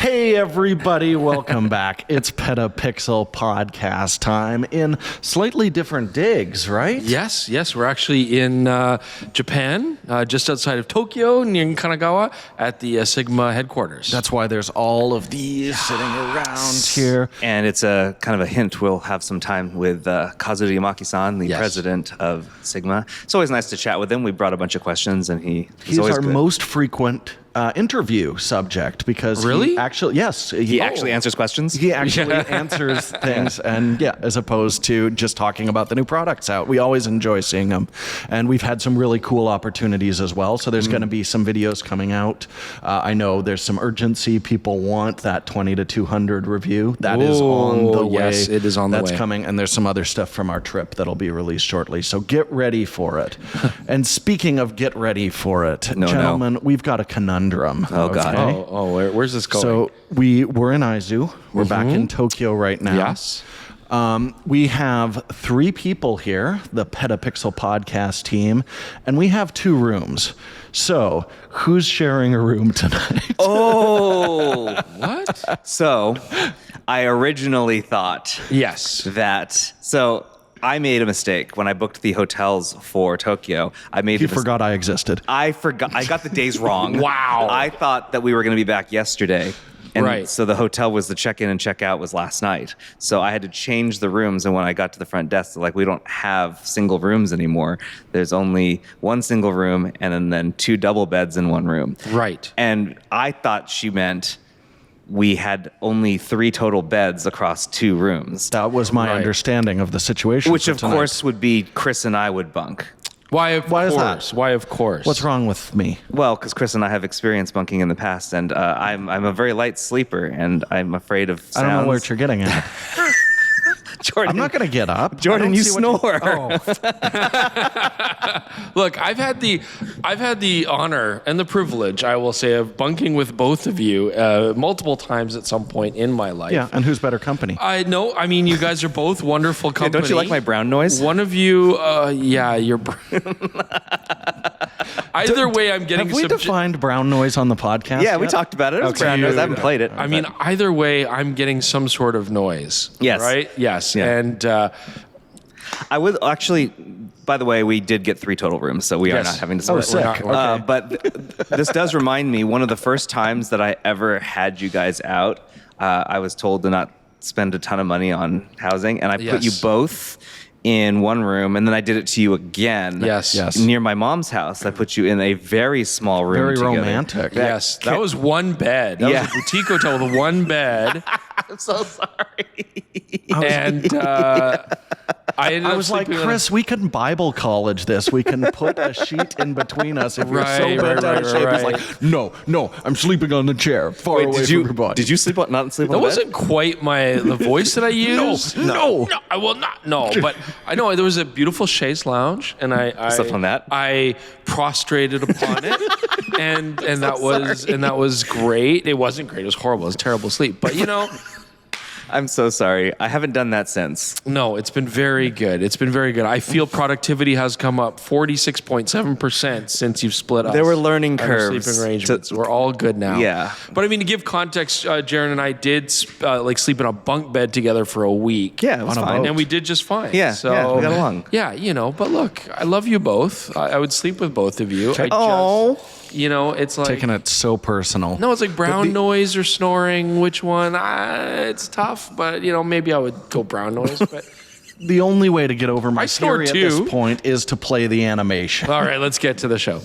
Hey everybody, welcome back. It's PetaPixel Podcast time in slightly different digs, right? Yes, we're actually in Japan, just outside of Tokyo, near Kanagawa, at the Sigma headquarters. That's why there's all of these sitting around here. And it's a kind of a hint. We'll have some time with Kazuto Yamaki-san, the president of Sigma. It's always nice to chat with him. We brought a bunch of questions, and he's always our good. most frequent interview subject because Really? he actually answers questions. He actually answers things, and as opposed to just talking about the new products out. We always enjoy seeing them, and we've had some really cool opportunities as well. So there's going to be some videos coming out. I know there's some urgency. People want that 20 to 200 review. That is on the way. Yes, it is on the way. That's coming, and there's some other stuff from our trip that'll be released shortly. So get ready for it. And speaking of get ready for it, gentlemen, we've got a conundrum. Oh, God. Okay? Where's this going? So we're in Aizu. We're back in Tokyo right now. Yes. We have 3 people here, the PetaPixel Podcast team, and we have 2 rooms. So who's sharing a room tonight? Oh, What? so I originally thought Yes. So I made a mistake when I booked the hotels for Tokyo. You forgot I existed. I forgot. I got the days wrong. Wow. I thought that we were going to be back yesterday. And Right. so the hotel was the check-in and check-out was last night. So I had to change the rooms. And when I got to the front desk, they're like, we don't have single rooms anymore. There's only 1 single room and then 2 double beds in 1 room. Right. And I thought she meant we had only 3 total beds across 2 rooms. That was my Right. understanding of the situation. Which, for of tonight. course, would be Chris and I would bunk. Why of Why is course? that? Why of course? What's wrong with me? Well, because Chris and I have experienced bunking in the past, and I'm a very light sleeper, and I'm afraid of sounds. I don't know what you're getting at. Jordan, I'm not going to get up. Jordan, I don't you see what snore. Look, I've had the honor and the privilege, I will say, of bunking with both of you multiple times at some point in my life. Yeah, and who's better company? I know. I mean, you guys are both wonderful company. Don't you like my brown noise? One of you, you're. Either way, I'm getting. Have we defined brown noise on the podcast? Yeah, we yet? talked about it. It was brown noise. I haven't played it. I mean, either way, I'm getting some sort of noise. Yes. Right? Yes. Yeah. And I would actually. By the way, we did get 3 total rooms, so we are Yes. not having to Oh, split. sick. Okay. But this does remind me, one of the first times that I ever had you guys out, I was told to not spend a ton of money on housing, and I put you Yes. both in 1 room, and then I did it to you again. Yes. Near my mom's house, I put you in a very small room. Very together. romantic. yes, that was 1 bed. That was a boutique hotel with 1 bed. I'm so sorry. And I ended I up was like, sleeping on a- Chris, we can Bible college this. We can put a sheet in between us if you're so Right, bent out of right, shape. right. It's like, no, I'm sleeping on the chair, far Wait, away did from you your body. did you sleep on not sleep on That the wasn't quite the voice that I used. No. I will not. No, but I know there was a beautiful chaise lounge, and I Slept on that? I prostrated upon it, and that was great. It wasn't great. It was horrible. It was terrible sleep. But I'm so sorry. I haven't done that since. no, it's been very good. It's been very good. I feel productivity has come up 46.7% since you've split us. There were learning Our curves sleeping arrangements. We're all good now. Yeah. But I mean, to give context, Jaron and I did sleep in a bunk bed together for a week. Yeah, it was On a fine. boat. And we did just fine. Yeah, so, yeah, we got along. Yeah, but look, I love you both. I would sleep with both of you. It's like Taking it so personal. no, it's like brown noise or snoring. Which one? It's tough, but maybe I would go brown noise. But The only way to get over my I snore theory at too. this point is to play the animation. all right, let's get to the show.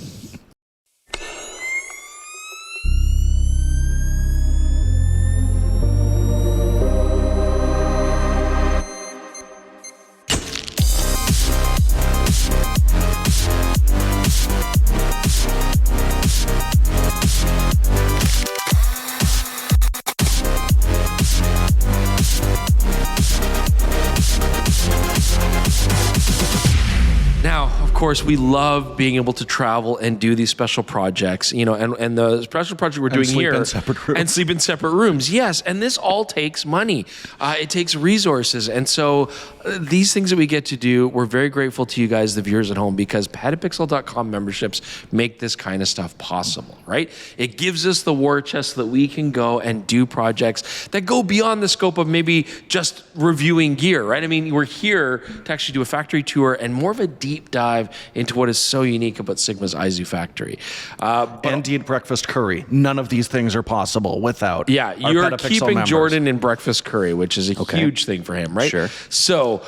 Now, of course, we love being able to travel and do these special projects, you know, and the special project we're doing here. And sleep in separate rooms. And sleep in separate rooms, yes. And this all takes money. It takes resources. And so these things that we get to do, we're very grateful to you guys, the viewers at home, because PetaPixel.com memberships make this kind of stuff possible, right? It gives us the war chest so that we can go and do projects that go beyond the scope of maybe just reviewing gear, right? I mean, we're here to actually do a factory tour and more of a deep dive into what is so unique about Sigma's Aizu factory. And eat breakfast curry. None of these things are possible without Yeah, our you're PetaPixel keeping members. Jordan in breakfast curry, which is a huge thing for him, right? Sure. So,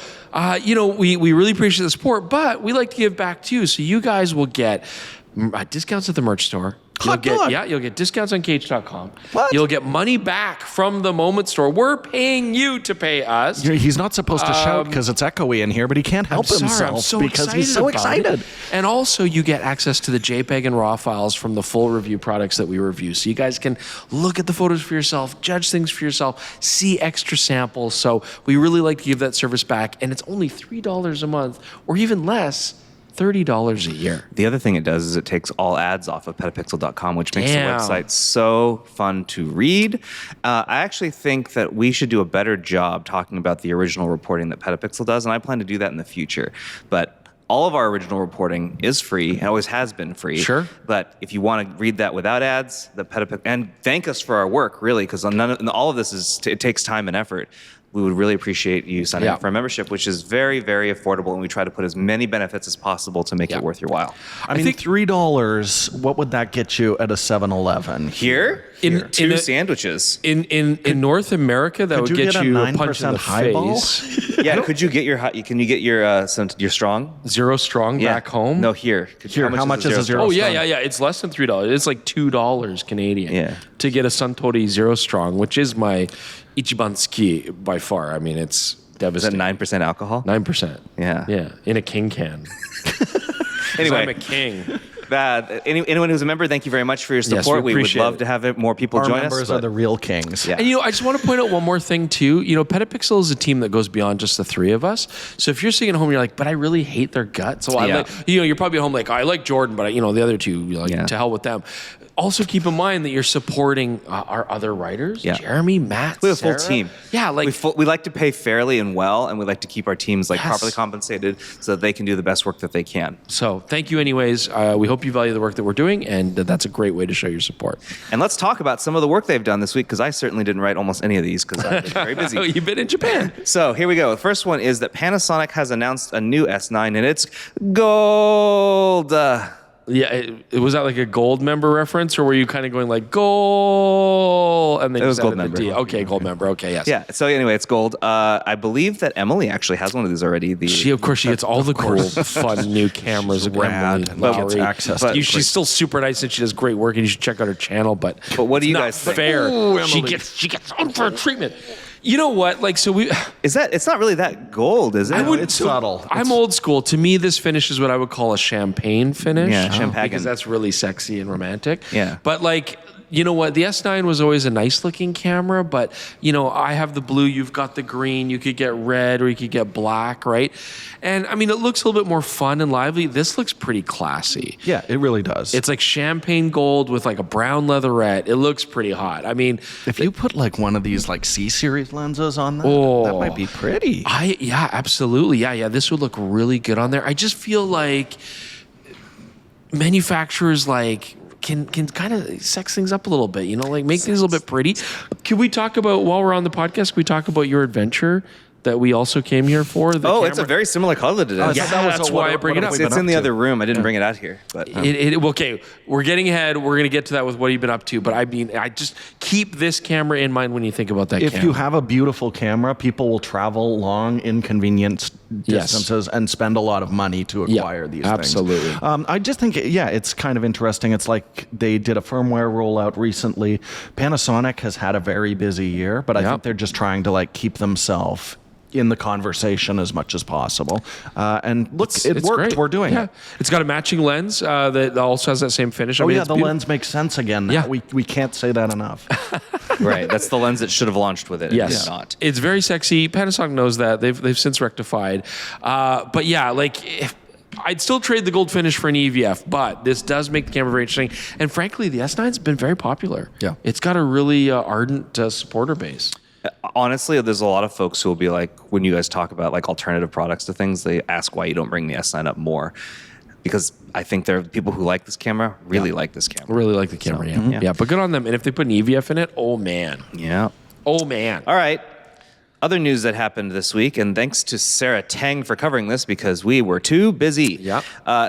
you know, we really appreciate the support, but we like to give back too. So you guys will get discounts at the merch store. You'll get discounts on Cage.com. What? You'll get money back from the Moment store. We're paying you to pay us. He's not supposed to shout because it's echoey in here, but he can't help himself I'm so because he's so about excited. it. And also, you get access to the JPEG and RAW files from the full review products that we review. So you guys can look at the photos for yourself, judge things for yourself, see extra samples. So we really like to give that service back. And it's only $3 a month or even less. $30 a year. The other thing it does is it takes all ads off of PetaPixel.com, which makes Damn. the website so fun to read. I actually think that we should do a better job talking about the original reporting that PetaPixel does, and I plan to do that in the future. But all of our original reporting is free and always has been free. Sure. But if you want to read that without ads, the PetaPixel, and thank us for our work, really, because all of this it takes time and effort. We would really appreciate you signing up for a membership, which is very, very affordable, and we try to put as many benefits as possible to make it worth your while. I mean, $3, what would that get you at a 7-Eleven? Here, two sandwiches. In North America, that Could would you get get a you a 9% punch in the highball? face. Yeah, could you get your strong? Zero strong back home? No, here. How much is a zero? Oh, strong? yeah. It's less than $3. It's like $2 Canadian. Yeah. To get a Suntory Zero Strong, which is my Ichiban Ski by far. I mean, it's Is that devastating. 9% alcohol? 9%. Yeah. Yeah. In a king can. Anyway, I'm a king. Anyone who's a member, thank you very much for your support. Yes, we we would appreciate love it. to have more people Our join us. members are the real kings. Yeah. And, you know, I just want to point out one more thing, too. You know, PetaPixel is a team that goes beyond just the three of us. So if you're sitting at home, you're like, but I really hate their guts. So you're probably at home like, I like Jordan, but, the other two, to hell with them. Also keep in mind that you're supporting our other writers, Jeremy, Matt, We have a Sarah. full team. Yeah, we like to pay fairly and well, and we like to keep our teams properly compensated so that they can do the best work that they can. So thank you anyways. We hope you value the work that we're doing, and that's a great way to show your support. And let's talk about some of the work they've done this week, because I certainly didn't write almost any of these because I've been very busy. You've been in Japan. So here we go. The first one is that Panasonic has announced a new S9, and it's gold. Yeah, was that like a gold member reference, or were you kind of going like gold and then It was you gold added the member. D? Okay, gold member. Okay, yes. Yeah. So anyway, it's gold. I believe that Emily actually has one of these already. She gets all the cool, fun new cameras. rad and gets access to She's still super nice and she does great work, and you should check out her channel. But what do you it's guys not think? fair. Ooh, She Emily. gets unfair treatment. You know what? It's not really that gold, is it? It's subtle. I'm old school. To me, this finish is what I would call a champagne finish. Yeah, champagne. Because that's really sexy and romantic. Yeah. But you know what? The S9 was always a nice looking camera, but I have the blue, you've got the green, you could get red or you could get black, right? And I mean, it looks a little bit more fun and lively. This looks pretty classy. Yeah, it really does. It's like champagne gold with like a brown leatherette. It looks pretty hot. I mean, if you put like one of these like C-series lenses on that, that might be pretty. yeah, absolutely. Yeah. This would look really good on there. I just feel like manufacturers can kind of sex things up a little bit, make things a little bit pretty. Can we talk about, while we're on the podcast, can we talk about your adventure that we also came here for? It's a very similar color to this. Yeah, that's why I bring it up. It's in the other room. I didn't bring it out here. But Okay, we're getting ahead. We're going to get to that with what you've been up to. But I mean, I just keep this camera in mind when you think about that If camera. you have a beautiful camera, people will travel long, inconvenient distances and spend a lot of money to acquire these absolutely. things. I just think, it's kind of interesting. It's like they did a firmware rollout recently. Panasonic has had a very busy year, but I think they're just trying to keep themselves in the conversation as much as possible. And look, it worked. Great. We're doing it. It's got a matching lens that also has that same finish. I mean, the it's beautiful. lens makes sense again. Yeah. We can't say that enough. Right. That's the lens that should have launched with it. Yes, It's not. It's very sexy. Panasonic knows that. They've since rectified. But yeah, I'd still trade the gold finish for an EVF, but this does make the camera very interesting. And frankly, the S9's been very popular. Yeah. It's got a really ardent supporter base. Honestly, there's a lot of folks who will be like, when you guys talk about like alternative products to things, they ask why you don't bring the S9 up more. Because I think there are people who like this camera, really like this camera. Really like the camera, yeah. But good on them. And if they put an EVF in it, oh man. Yeah. Oh man. All right. Other news that happened this week, and thanks to Sarah Tang for covering this because we were too busy. Yeah.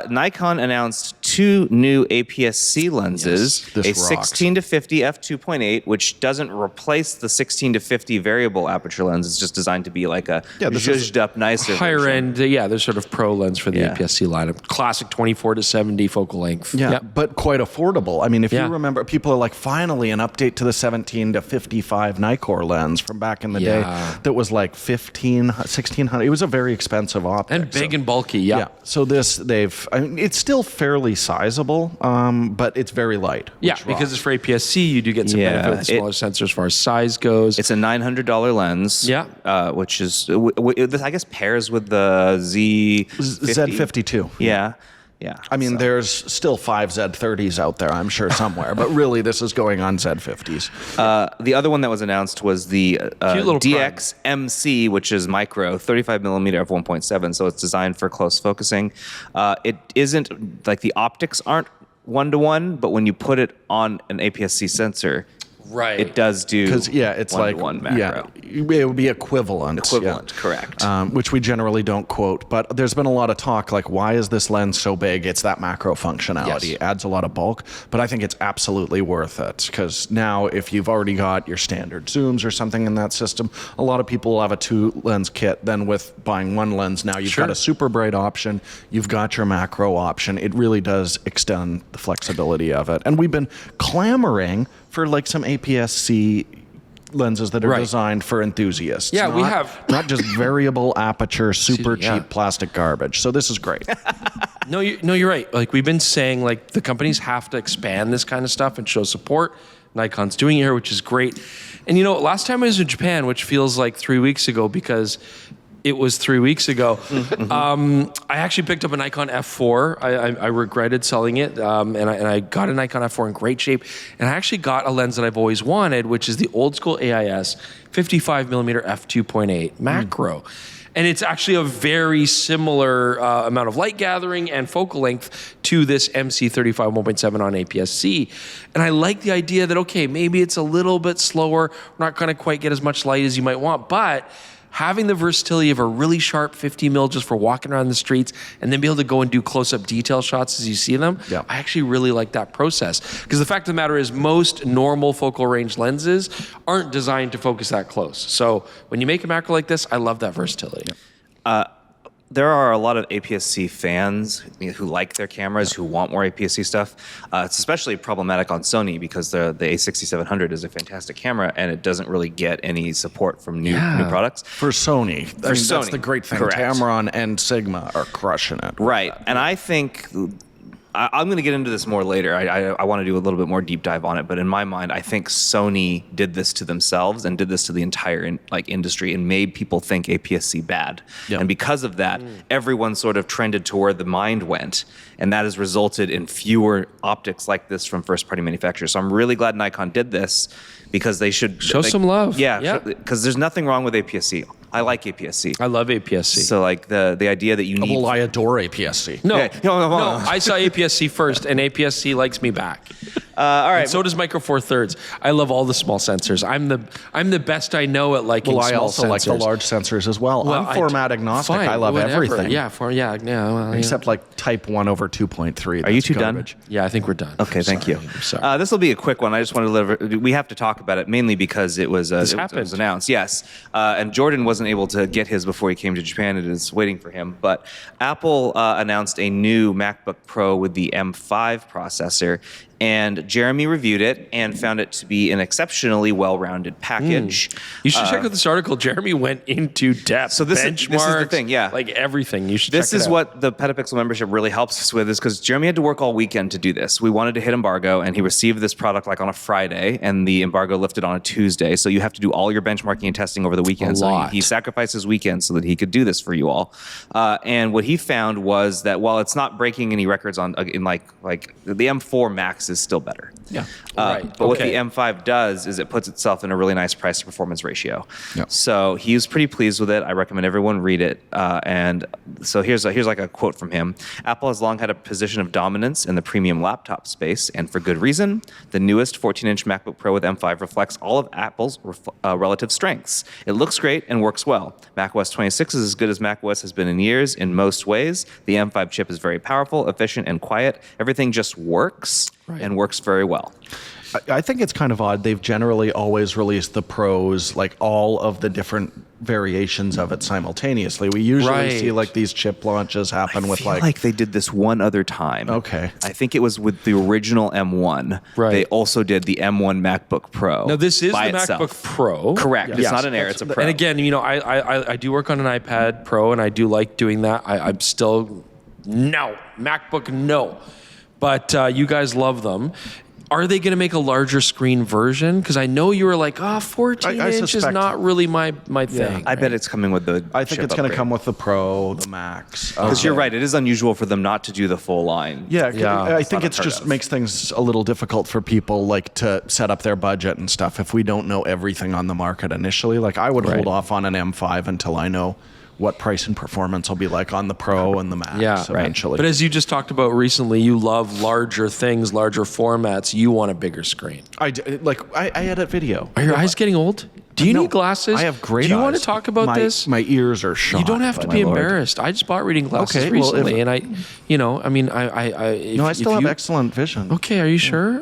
Nikon announced 2 new APS-C lenses, Yes, this a rocks. 16 to 50 f2.8, which doesn't replace the 16 to 50 variable aperture lens. It's just designed to be like a this is zhuzhed up, nicer Higher version. end, there's sort of pro lens for the Yeah. APS-C lineup. Classic 24 to 70 focal length. Yeah, Yep. but quite affordable. I mean, if Yeah. you remember, people are like, finally, an update to the 17 to 55 Nikkor lens from back in the day Yeah. that was like 1,600. It was a very expensive optic. And big and bulky, yeah. So it's still fairly sizable, but it's very light. Yeah, which because rocks. it's for APS-C, you do get some benefit with the smaller sensor as far as size goes. It's a $900 lens, which is, this I guess, pairs with the Z52. Yeah. I mean, there's still 5 Z30s out there, I'm sure, somewhere. But really, this is going on Z50s. The other one that was announced was the Cute little DX MC, which is micro, 35 millimeter f1.7. So it's designed for close focusing. It isn't like the optics aren't 1-to-1, but when you put it on an APS-C sensor, Right. it does do Because it's like 1-to-1 macro. it would be equivalent. Correct. Which we generally don't quote, but there's been a lot of talk like, why is this lens so big? It's that macro functionality. Yes. It adds a lot of bulk, but I think it's absolutely worth it because now if you've already got your standard zooms or something in that system, a lot of people will have a 2-lens kit. Then with buying 1 lens, now you've got a super bright option. You've got your macro option. It really does extend the flexibility of it. And we've been clamoring for like some APS-C lenses that are designed for enthusiasts. Yeah, we have. Not just variable aperture, super Yeah. cheap plastic garbage. So this is great. No, you're right. Like we've been saying, like the companies have to expand this kind of stuff and show support. Nikon's doing it here, which is great. And last time I was in Japan, which feels like 3 weeks ago because it was 3 weeks ago. I actually picked up a Nikon F4. I regretted selling it, and I got a Nikon F4 in great shape. And I actually got a lens that I've always wanted, which is the old school AIS 55 millimeter f2.8 macro. And it's actually a very similar amount of light gathering and focal length to this MC35 1.7 on APS-C. And I like the idea that, okay, maybe it's a little bit slower. We're not going to quite get as much light as you might want, but having the versatility of a really sharp 50 mil just for walking around the streets and then be able to go and do close-up detail shots as you see them, I actually really like that process. Because the fact of the matter is most normal focal range lenses aren't designed to focus that close. So when you make a macro like this, I love that versatility. There are a lot of APS-C fans who like their cameras, who want more APS-C stuff. It's especially problematic on Sony because the A6700 is a fantastic camera and it doesn't really get any support from new products. For Sony. That's Sony, the great thing. correct. Tamron and Sigma are crushing it. Right. And I think I'm going to get into this more later. I want to do a little bit more deep dive on it, but in my mind, I think Sony did this to themselves and did this to the entire industry and made people think APS-C bad. Yep. And because of that, everyone sort of trended to where the mind went, and that has resulted in fewer optics like this from first-party manufacturers. So I'm really glad Nikon did this because they should Show some love. Yeah, because there's nothing wrong with APS-C. I like APS-C. I love APS-C. So like the idea that you need. Well, I adore APS-C. No, Yeah. No. I saw APS-C first, and APS-C likes me back. All right. And so does Micro Four Thirds. I love all the small sensors. I'm the best I know at liking Well, small I also sensors. like the large sensors as well. Well, I'm format agnostic. fine, I love whatever. everything. Except like type 1 over 2.3. Are you two done? Yeah, I think we're done. Okay, thank you. I'm sorry. This will be a quick one. I just wanted to we have to talk about it mainly because it was it was announced. Yes, and Jordan wasn't able to get his before he came to Japan. It is waiting for him. But Apple announced a new MacBook Pro with the M5 processor. And Jeremy reviewed it and found it to be an exceptionally well-rounded package. You should check out this article. Jeremy went into depth. So this is the thing, yeah. Like everything. You should This check it is out. what the PetaPixel membership really helps us with, is because Jeremy had to work all weekend to do this. We wanted to hit embargo, and he received this product like on a Friday, and the embargo lifted on a Tuesday. So you have to do all your benchmarking and testing over the weekend. So he sacrificed his weekend so that he could do this for you all. And what he found was that while it's not breaking any records in like the M4 Max is still better. Yeah. But what the M5 does is it puts itself in a really nice price to performance ratio. Yep. So he was pretty pleased with it. I recommend everyone read it. And so here's like a quote from him. Apple has long had a position of dominance in the premium laptop space, and for good reason. The newest 14-inch MacBook Pro with M5 reflects all of Apple's relative strengths. It looks great and works well. macOS 26 is as good as macOS has been in years in most ways. The M5 chip is very powerful, efficient, and quiet. Everything just works and works very well. I think it's kind of odd. They've generally always released the Pros, like all of the different variations of it simultaneously. We usually see like these chip launches happen with like they did this one other time. Okay. I think it was with the original M1. Right. They also did the M1 MacBook Pro. No, this is the itself. MacBook Pro. Correct. Yes. It's not an Air, it's a Pro. And again, I do work on an iPad Pro, and I do like doing that. I'm still MacBook no. But you guys love them. Are they going to make a larger screen version? Because I know you were like, 14 inch is not really my thing. I bet it's coming with the I think it's going to come with the Pro, the Max. Because you're right, it is unusual for them not to do the full line. Yeah, I think not it's just unheard of. makes things a little difficult for people like to set up their budget and stuff if we don't know everything on the market initially. Like I would hold off on an M5 until I know what price and performance will be like on the Pro and the Max eventually. But as you just talked about recently, you love larger things, larger formats. You want a bigger screen. I edit video. Are your eyes getting old? Do you need glasses? I have great eyes. Do you want to talk about this? My ears are shot. You don't have to be embarrassed. I just bought reading glasses recently, and I still have excellent vision. Okay, are you sure?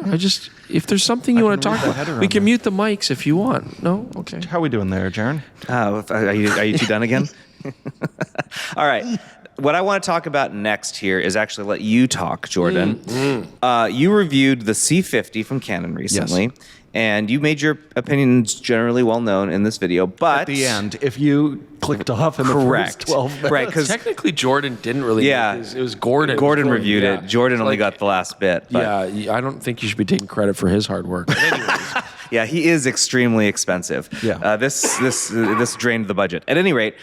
If there's something you want to talk about, we can mute the mics if you want. No? Okay. How are we doing there, Jaron? Are you two done again? All right. What I want to talk about next here is actually let you talk, Jordan. You reviewed the C50 from Canon recently. Yes. And you made your opinions generally well known in this video, but at the end, if you clicked off in the first 12 minutes. Right, because technically Jordan didn't really. Yeah, it was Gordon. Gordon reviewed it. Jordan only got the last bit. But. Yeah, I don't think you should be taking credit for his hard work. But anyways. Yeah, he is extremely expensive. Yeah. This drained the budget. At any rate,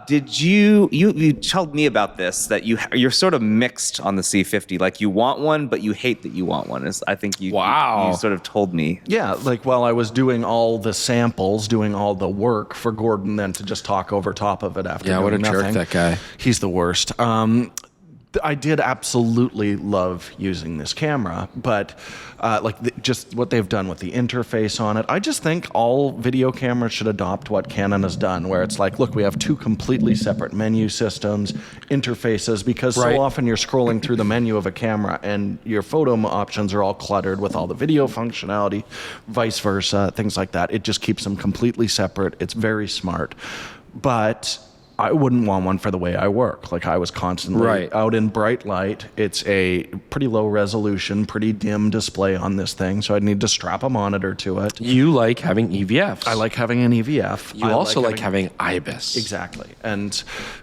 did you told me about this, that you're sort of mixed on the C50. Like you want one, but you hate that you want one. I think you sort of told me. Yeah, like while I was doing all the samples, doing all the work for Gordon then to just talk over top of it after doing what a nothing. jerk that guy. He's the worst. I did absolutely love using this camera, but just what they've done with the interface on it, I just think all video cameras should adopt what Canon has done, where it's like, look, we have two completely separate menu systems, interfaces, because so often you're scrolling through the menu of a camera and your photo options are all cluttered with all the video functionality, vice versa, things like that. It just keeps them completely separate. It's very smart. But I wouldn't want one for the way I work. Like I was constantly out in bright light. It's a pretty low resolution, pretty dim display on this thing, so I'd need to strap a monitor to it. You like having EVFs. I like having an EVF. You also like having IBIS. Exactly. And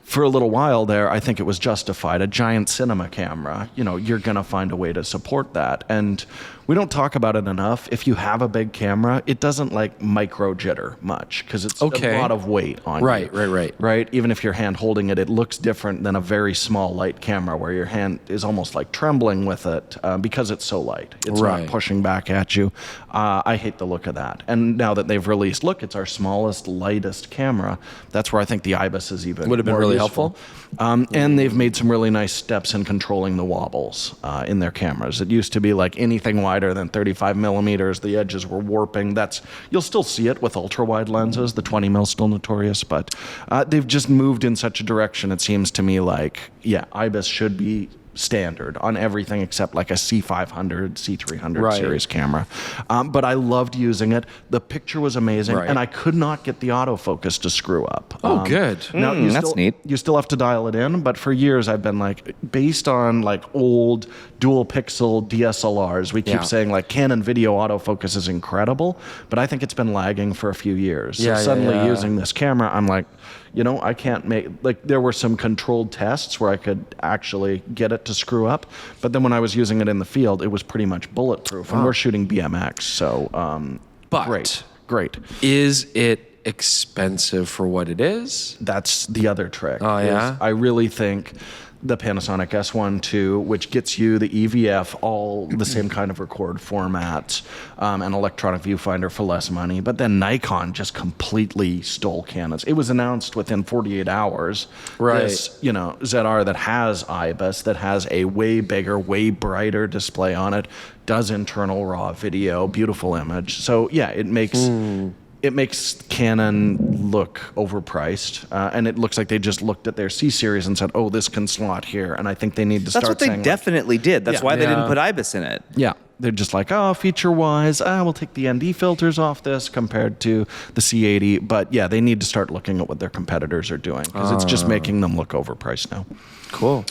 for a little while there, I think it was justified. A giant cinema camera, you're going to find a way to support that. And we don't talk about it enough. If you have a big camera, it doesn't like micro jitter much because it's a lot of weight on you. Right. Even if your hand holding it, it looks different than a very small light camera where your hand is almost like trembling with it because it's so light. It's not pushing back at you. I hate the look of that. And now that they've released, look, it's our smallest, lightest camera. That's where I think the IBIS is even would have been more really useful. And they've made some really nice steps in controlling the wobbles in their cameras. It used to be like anything wider than 35 millimeters, the edges were warping. You'll still see it with ultra wide lenses. The 20 mil still notorious, but they've just moved in such a direction. It seems to me like, IBIS should be standard on everything except like a C500, C300 Right. series camera. But I loved using it. The picture was amazing, Right. and I could not get the autofocus to screw up. Oh, good. Now, That's neat. You still have to dial it in, but for years I've been like, based on like old dual pixel DSLRs, we keep Yeah. saying like Canon video autofocus is incredible, but I think it's been lagging for a few years. Yeah, so suddenly yeah. using this camera, I'm like, I can't make, like there were some controlled tests where I could actually get it to screw up, but then when I was using it in the field, it was pretty much bulletproof, and we're shooting BMX, so But great. is it expensive for what it is? That's the other trick. Oh, yeah? is I really think the Panasonic S1 II, which gets you the EVF, all the same kind of record format, and electronic viewfinder for less money. But then Nikon just completely stole Canon's. It was announced within 48 hours. Right. This, ZR that has IBIS, that has a way bigger, way brighter display on it, does internal raw video, beautiful image. So yeah, it makes Canon look overpriced, and it looks like they just looked at their C series and said, "Oh, this can slot here." And I think they need to That's start what they saying, definitely did. That's Yeah. why they Yeah. didn't put IBIS in it. yeah, they're just like, "Oh, feature-wise, we'll take the ND filters off this compared to the C80." But yeah, they need to start looking at what their competitors are doing because it's just making them look overpriced now. Cool.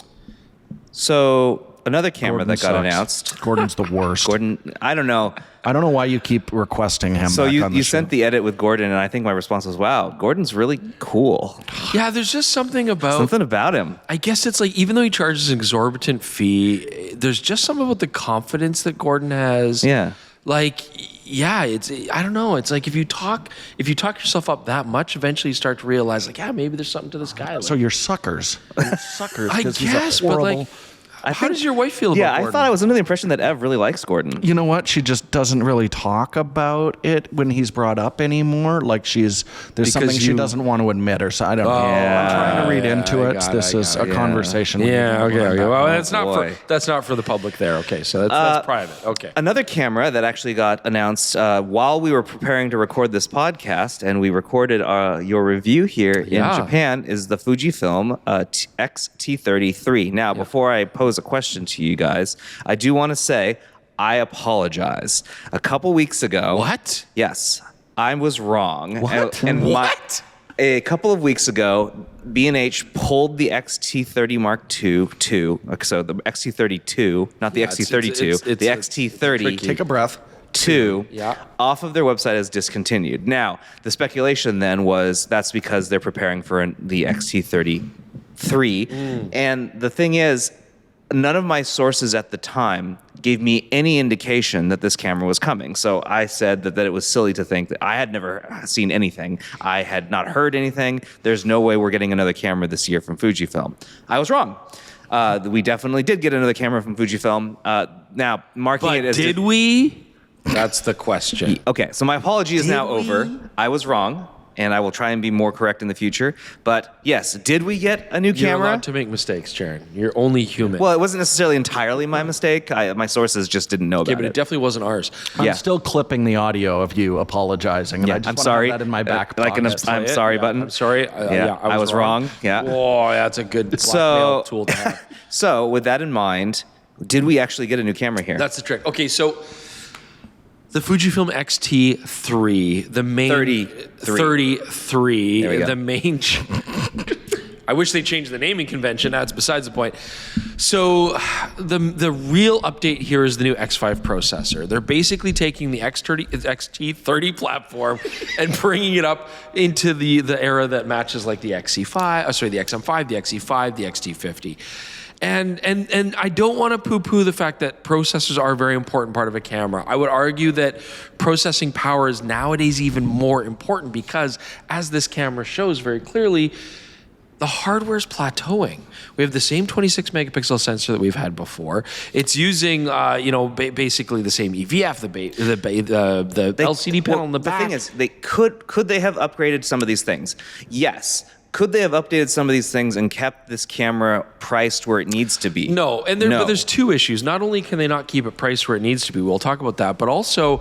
So another camera Gordon that got sucks. announced. Gordon's the worst. Gordon, I don't know. I don't know why you keep requesting him. So back you on the show. sent the edit with Gordon, and I think my response was, "Wow, Gordon's really cool. Yeah, there's just something about. Something about him." I guess it's like even though he charges an exorbitant fee, there's just something about the confidence that Gordon has. Yeah. Like, yeah, I don't know. It's like if you talk yourself up that much, eventually you start to realize, like, yeah, maybe there's something to this guy. Like, So you're suckers. You're suckers. I 'cause he's a guess, but horrible- like, how does your wife feel about Yeah, Gordon? I thought I was under the impression that Ev really likes Gordon. You know what? She just doesn't really talk about it when he's brought up anymore. Like there's something she you- doesn't want to admit, or so I don't know. Yeah. I'm trying to read into I it. got This it, is a it. conversation. we need to Yeah. have Okay. when I'm Okay. back Well, home. boy. that's not for the public there. Okay. So that's private. Okay. Another camera that actually got announced while we were preparing to record this podcast, and we recorded your review here Yeah. in Japan, is the Fujifilm X-T30 III. Now, before I pose a question to you guys, I do want to say I apologize. A couple weeks ago, What? Yes, I was wrong. What? What? A couple of weeks ago, B&H pulled the X-T30 Mark II, so the X-T30 II, not the X-T32, it's the X-T30 tricky. Take a breath. 2 Yeah. off of their website as discontinued. Now, the speculation then was that's because they're preparing for the X-T30 III. And the thing is, none of my sources at the time gave me any indication that this camera was coming. So I said that it was silly to think that I had never seen anything. I had not heard anything. There's no way we're getting another camera this year from Fujifilm. I was wrong. We definitely did get another camera from Fujifilm. Now, marking But it as... did we? That's the question. Okay, so my apology is now we? over. I was wrong, and I will try and be more correct in the future. But yes, did we get a new You're camera? allowed to make mistakes, Jaron. You're only human. Well, it wasn't necessarily entirely my mistake. My sources just didn't know yeah, about but it it. definitely wasn't ours. I'm Yeah. still clipping the audio of you apologizing, and Yeah, I just I'm want sorry. to have that in my back Like pocket. I'm sorry Yeah, button. I'm sorry. I was wrong. Yeah. Oh, that's a good blackmail So- tool to have. So with that in mind, did we actually get a new camera here? That's the trick. Okay, so the Fujifilm X-T30, the main 33, There we go. the main. I wish they changed the naming convention. That's besides the point. So the real update here is the new X5 processor. They're basically taking the X-T30 platform and bringing it up into the era that matches like the XC5, the XM5, the XC5, the X-T50. And I don't want to poo-poo the fact that processors are a very important part of a camera. I would argue that processing power is nowadays even more important because, as this camera shows very clearly, the hardware's plateauing. We have the same 26 megapixel sensor that we've had before. It's using, basically the same EVF, the LCD panel in the back. The thing is, could they have upgraded some of these things? Yes, Could they have updated some of these things and kept this camera priced where it needs to be? No, and but there's two issues. Not only can they not keep it priced where it needs to be, we'll talk about that, but also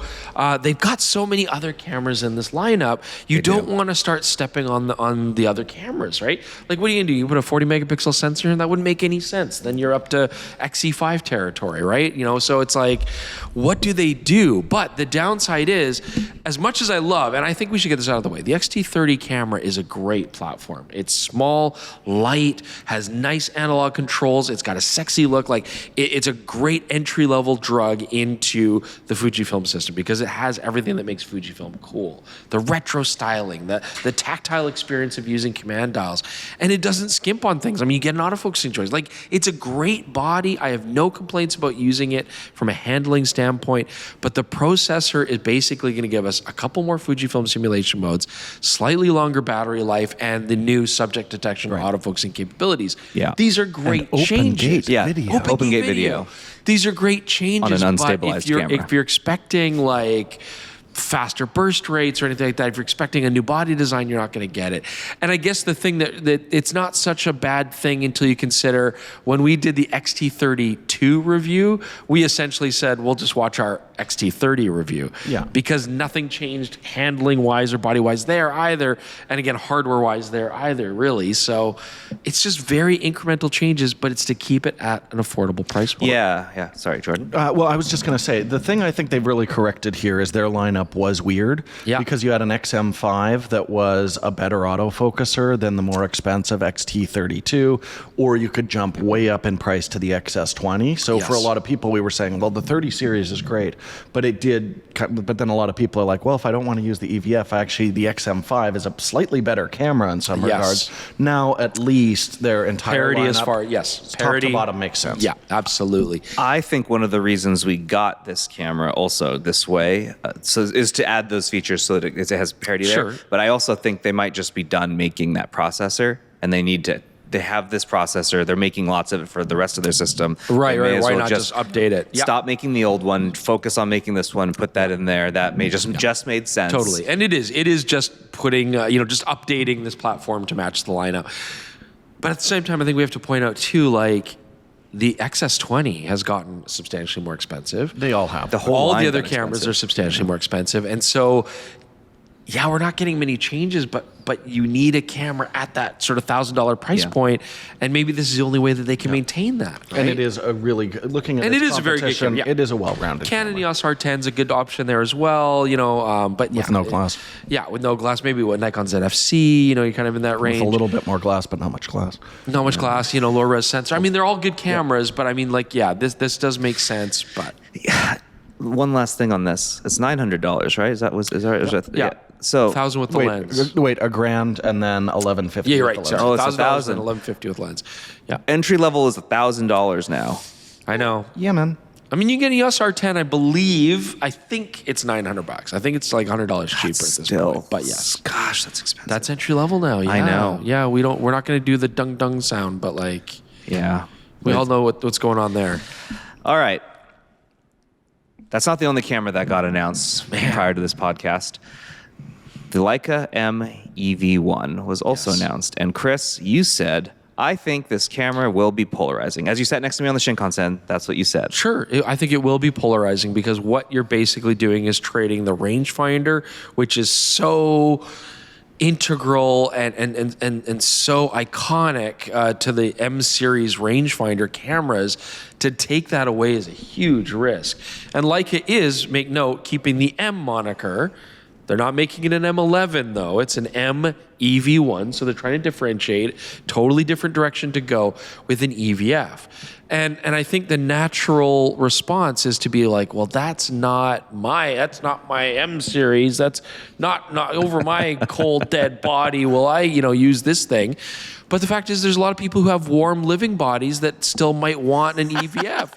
they've got so many other cameras in this lineup. You don't want to start stepping on the other cameras, right? Like, what are you gonna do? You put a 40 megapixel sensor in? That wouldn't make any sense. Then you're up to XE5 territory, right? You know, so it's like, what do they do? But the downside is, as much as I love, and I think we should get this out of the way, the X-T30 camera is a great platform. It's small, light, has nice analog controls. It's got a sexy look. Like, it's a great entry-level drug into the Fujifilm system because it has everything that makes Fujifilm cool. The retro styling, the tactile experience of using command dials, and it doesn't skimp on things. I mean, you get an autofocusing choice. Like, it's a great body. I have no complaints about using it from a handling standpoint, but the processor is basically going to give us a couple more Fujifilm simulation modes, slightly longer battery life, and the new subject detection or autofocusing capabilities. Yeah. These are great changes. Open gate video. These are great changes. On an unstabilized camera. If you're expecting like faster burst rates or anything like that, if you're expecting a new body design, you're not going to get it. And I guess the thing that it's not such a bad thing until you consider when we did the X-T30 II review, we essentially said, we'll just watch our X-T30 review. Yeah. Because nothing changed handling-wise or body-wise there either. And again, hardware-wise there either, really. So it's just very incremental changes, but it's to keep it at an affordable price point. Yeah. Sorry, Jordan. Well, I was just going to say, the thing I think they've really corrected here is their lineup was weird. Yeah. Because you had an XM5 that was a better autofocuser than the more expensive X-T30 II, or you could jump way up in price to the XS20. So for a lot of people, we were saying, well, the 30 series is great, but then a lot of people are like, well, if I don't want to use the EVF, actually the XM5 is a slightly better camera in some regards. Now, at least their entire parity lineup, as far, top to bottom makes sense. Yeah, absolutely. I think one of the reasons we got this camera also this way is to add those features so that it has parity there. But I also think they might just be done making that processor, and they have this processor. They're making lots of it for the rest of their system. Right. Why not just update it? Stop making the old one, focus on making this one, put that in there. That may just made sense. Totally. And it is just putting, just updating this platform to match the lineup. But at the same time, I think we have to point out too, like, the XS20 has gotten substantially more expensive. They all have. All the other cameras are substantially more expensive. And so, yeah, we're not getting many changes, but you need a camera at that sort of $1,000 price point, and maybe this is the only way that they can maintain that. Right? And it is a really good, looking at and its it is a very good camera. It is a well-rounded Canon camera. EOS R10 is a good option there as well, but With no glass. Yeah, with no glass. Maybe what Nikon ZFC, you're kind of in that range. With a little bit more glass, but not much glass. Not much glass, low res sensor. I mean, they're all good cameras, but I mean, this does make sense. But one last thing on this: it's $900, right? Is that yeah. So 1,000 with the lens. Wait, $1,000 and then $1,150. Yeah, you're with right. the lens. Sorry. Oh, it's $1,000 and $1,000. $1,150 with lens. Yeah, entry level is $1,000 now. I know. Yeah, man. I mean, you get an EOS R10, I think it's $900. I think it's like $100 cheaper at this point. But yes. Gosh, that's expensive. That's entry level now. Yeah. I know. Yeah, we're not going to do the dung dung sound, but we all know what's going on there. All right. That's not the only camera that got announced prior to this podcast. The Leica M EV1 was also announced. And Chris, you said, I think this camera will be polarizing. As you sat next to me on the Shinkansen, that's what you said. Sure. I think it will be polarizing because what you're basically doing is trading the rangefinder, which is so integral and so iconic to the M series rangefinder cameras. To take that away is a huge risk. And Leica is, make note, keeping the M moniker. They're not making it an M11 though. It's an M EV1, so they're trying to differentiate. Totally different direction to go with an EVF. And I think the natural response is to be like, well, that's not my M series. That's not over my cold dead body. Will I, use this thing? But the fact is, there's a lot of people who have warm living bodies that still might want an EVF.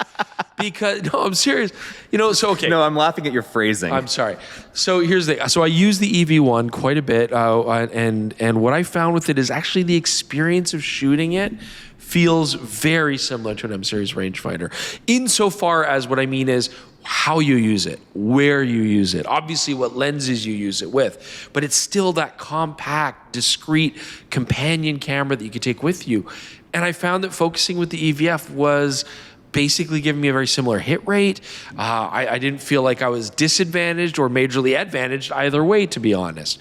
No, I'm serious. Okay. No, I'm laughing at your phrasing. I'm sorry. So here's so I use the EV1 quite a bit, and what I found with it is actually the experience of shooting it feels very similar to an M series rangefinder. Insofar as what I mean is how you use it, where you use it, obviously what lenses you use it with, but it's still that compact, discreet companion camera that you can take with you. And I found that focusing with the EVF was basically giving me a very similar hit rate. I didn't feel like I was disadvantaged or majorly advantaged either way, to be honest.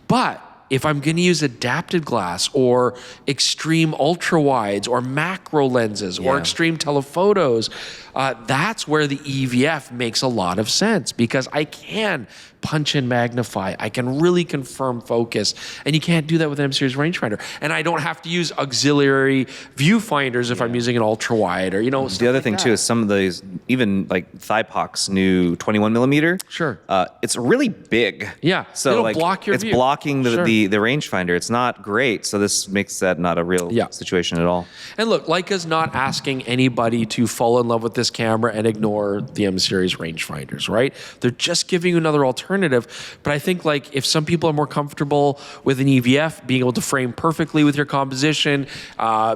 But if I'm going to use adapted glass or extreme ultra wides or macro lenses or extreme telephotos, that's where the EVF makes a lot of sense, because I can punch and magnify. I can really confirm focus, and you can't do that with an M series rangefinder. And I don't have to use auxiliary viewfinders if I'm using an ultra wide or The other thing too is some of these, even like Thipoc's new 21 millimeter. Sure. It's really big. Yeah. So it'll like block your it's view. blocking the rangefinder. It's not great. So this makes that not a real situation at all. And look, Leica's not asking anybody to fall in love with this camera and ignore the M series rangefinders, right? They're just giving you another alternative. But I think like if some people are more comfortable with an EVF, being able to frame perfectly with your composition,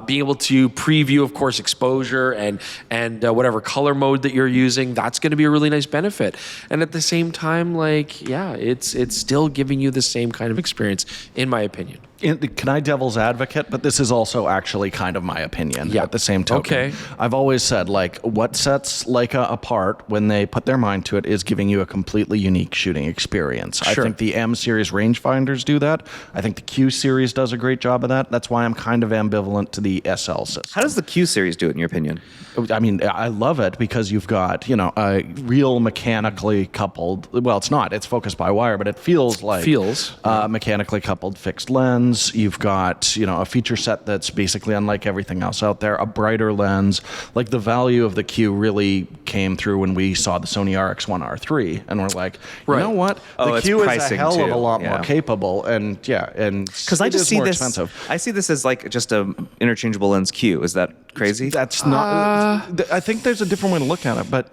being able to preview, of course, exposure and whatever color mode that you're using, that's going to be a really nice benefit. And at the same time, like, it's still giving you the same kind of experience, in my opinion. Can I devil's advocate? But this is also actually kind of my opinion at the same token. Okay. I've always said, like, what sets Leica apart when they put their mind to it is giving you a completely unique shooting experience. Sure. I think the M series rangefinders do that. I think the Q series does a great job of that. That's why I'm kind of ambivalent to the SL system. How does the Q series do it in your opinion? I mean, I love it because you've got, a real mechanically coupled, well, it's not, it's focused by wire, but it feels like mechanically coupled fixed lens. You've got, a feature set that's basically unlike everything else out there, a brighter lens. Like the value of the Q really came through when we saw the Sony RX1 R3 and we're like, you know what? The Q is a hell of a lot more capable and because I just see this expensive. I see this as like just a interchangeable lens Q. Is that crazy? That's not. I think there's a different way to look at it, but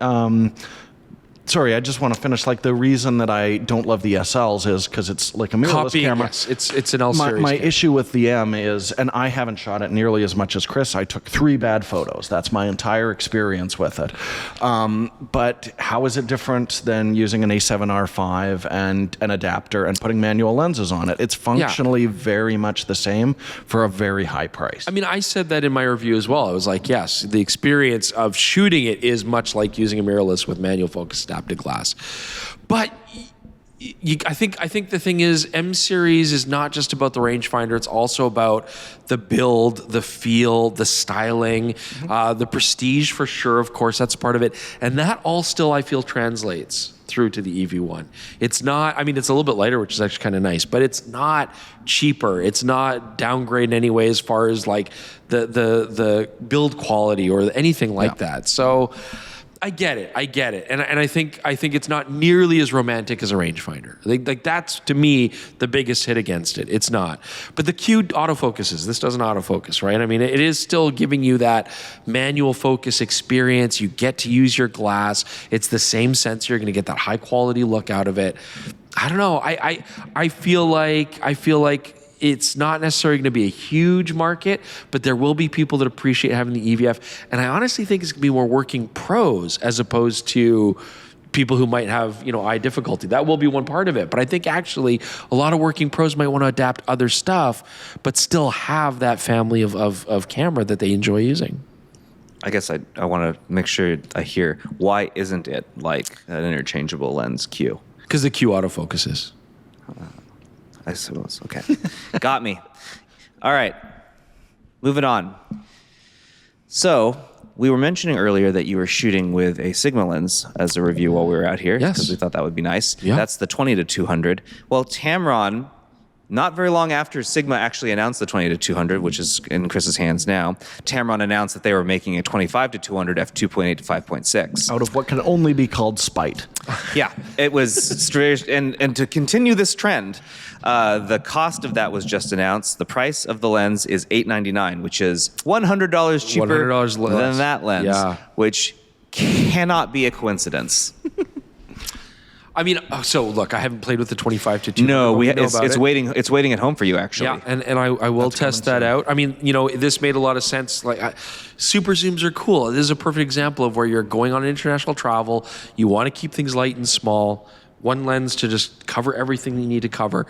sorry, I just want to finish. Like the reason that I don't love the SLs is because it's like a mirrorless camera. Yes, it's an L series. My issue with the M is, and I haven't shot it nearly as much as Chris. I took 3 bad photos. That's my entire experience with it. But how is it different than using an A7R5 and an adapter and putting manual lenses on it? It's functionally very much the same for a very high price. I mean, I said that in my review as well. I was like, yes, the experience of shooting it is much like using a mirrorless with manual focus adapted glass. But I think the thing is, M series is not just about the rangefinder. It's also about the build, the feel, the styling, the prestige for sure. Of course, that's part of it, and that all still I feel translates through to the EV1. It's not. I mean, it's a little bit lighter, which is actually kind of nice, but it's not cheaper. It's not downgrade in any way as far as like the build quality or anything like that. So. I get it, and I think it's not nearly as romantic as a rangefinder. Like that's to me the biggest hit against it. It's not, but the Q autofocuses. This doesn't autofocus, right? I mean, it is still giving you that manual focus experience. You get to use your glass. It's the same sensor. You're going to get that high quality look out of it. I don't know. I feel like it's not necessarily going to be a huge market, but there will be people that appreciate having the EVF. And I honestly think it's going to be more working pros as opposed to people who might have, eye difficulty. That will be one part of it. But I think actually a lot of working pros might want to adapt other stuff, but still have that family of camera that they enjoy using. I guess I want to make sure I hear, why isn't it like an interchangeable lens Q? Because the Q autofocuses. I suppose. Okay. Got me. All right. Moving on. So we were mentioning earlier that you were shooting with a Sigma lens as a review while we were out here. Yes. Because we thought that would be nice. Yeah. That's the 20-200. Well, Tamron, not very long after Sigma actually announced the 20-200, which is in Chris's hands now, Tamron announced that they were making a 25-200 f2.8 to 5.6. Out of what can only be called spite. Yeah, it was strange. And to continue this trend, the cost of that was just announced. The price of the lens is $899, which is $100 cheaper $100 than that lens, which cannot be a coincidence. I mean, so look, I haven't played with the 25 to 2. No, it's It's waiting at home for you, actually. Yeah, and I will test that out. I mean, this made a lot of sense. Like, super zooms are cool. This is a perfect example of where you're going on international travel. You want to keep things light and small. One lens to just cover everything you need to cover.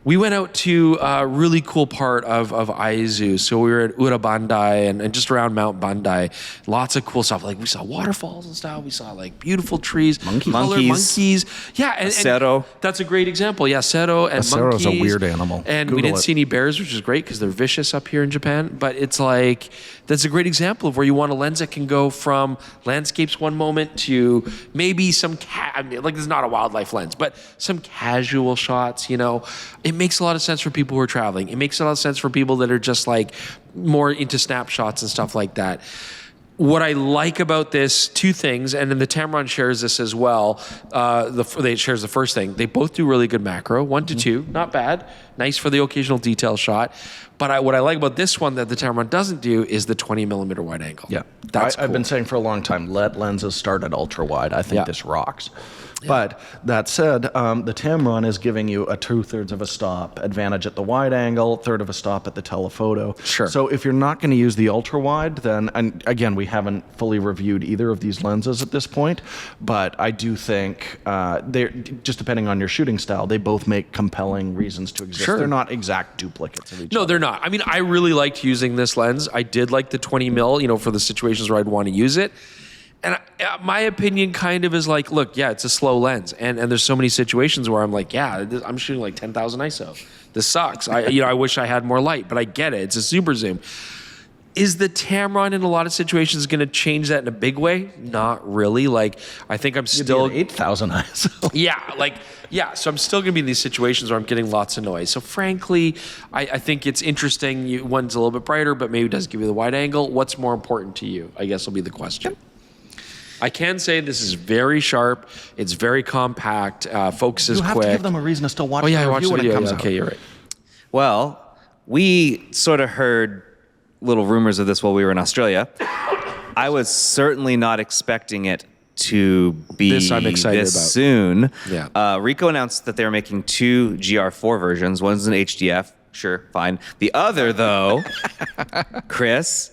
We went out to a really cool part of Aizu. So we were at Ura Bandai and just around Mount Bandai. Lots of cool stuff. Like, we saw waterfalls and stuff. We saw like beautiful trees. Monkeys. Yeah. And Cerro. That's a great example. Yeah, Cerro and Cerro's monkeys. a weird animal. And Google we didn't it. see any bears, which is great because they're vicious up here in Japan. But it's like, that's a great example of where you want a lens that can go from landscapes one moment to maybe some, this is not a wildlife lens, but some casual shots, It makes a lot of sense for people who are traveling. It makes a lot of sense for people that are just like more into snapshots and stuff like that. What I like about this, two things, and then the Tamron shares this as well. They shares the first thing. They both do really good macro, 1 to 2, not bad. Nice for the occasional detail shot. But what I like about this one that the Tamron doesn't do is the 20 millimeter wide angle. Yeah, That's cool. I've been saying for a long time, let lenses start at ultra wide. I think this rocks. Yeah. But that said, the Tamron is giving you a 2/3 of a stop advantage at the wide angle, 1/3 of a stop at the telephoto. Sure. So if you're not going to use the ultra wide, then, and again, we haven't fully reviewed either of these lenses at this point, but I do think they're just depending on your shooting style, they both make compelling reasons to exist. Sure. They're not exact duplicates of each other. No, they're not. I mean, I really liked using this lens. I did like the 20 mil, for the situations where I'd want to use it. And my opinion kind of is like, look, yeah, it's a slow lens. And there's so many situations where I'm like, I'm shooting like 10,000 ISO. This sucks. I wish I had more light, but I get it. It's a super zoom. Is the Tamron in a lot of situations going to change that in a big way? Not really. Like, I think I'm still... 8,000 ISO. So I'm still going to be in these situations where I'm getting lots of noise. So frankly, I think it's interesting. One's a little bit brighter, but maybe does give you the wide angle. What's more important to you, I guess will be the question. I can say this is very sharp. It's very compact. Focus is quick. You have to give them a reason to still watch I the watched review the when video. it comes out. Okay, you're right. Well, we sort of heard little rumors of this while we were in Australia. I was certainly not expecting it to be This I'm excited this about. soon. Yeah. Ricoh announced that they're making 2 GR4 versions. One's an HDF. Sure, fine. The other, though, Chris,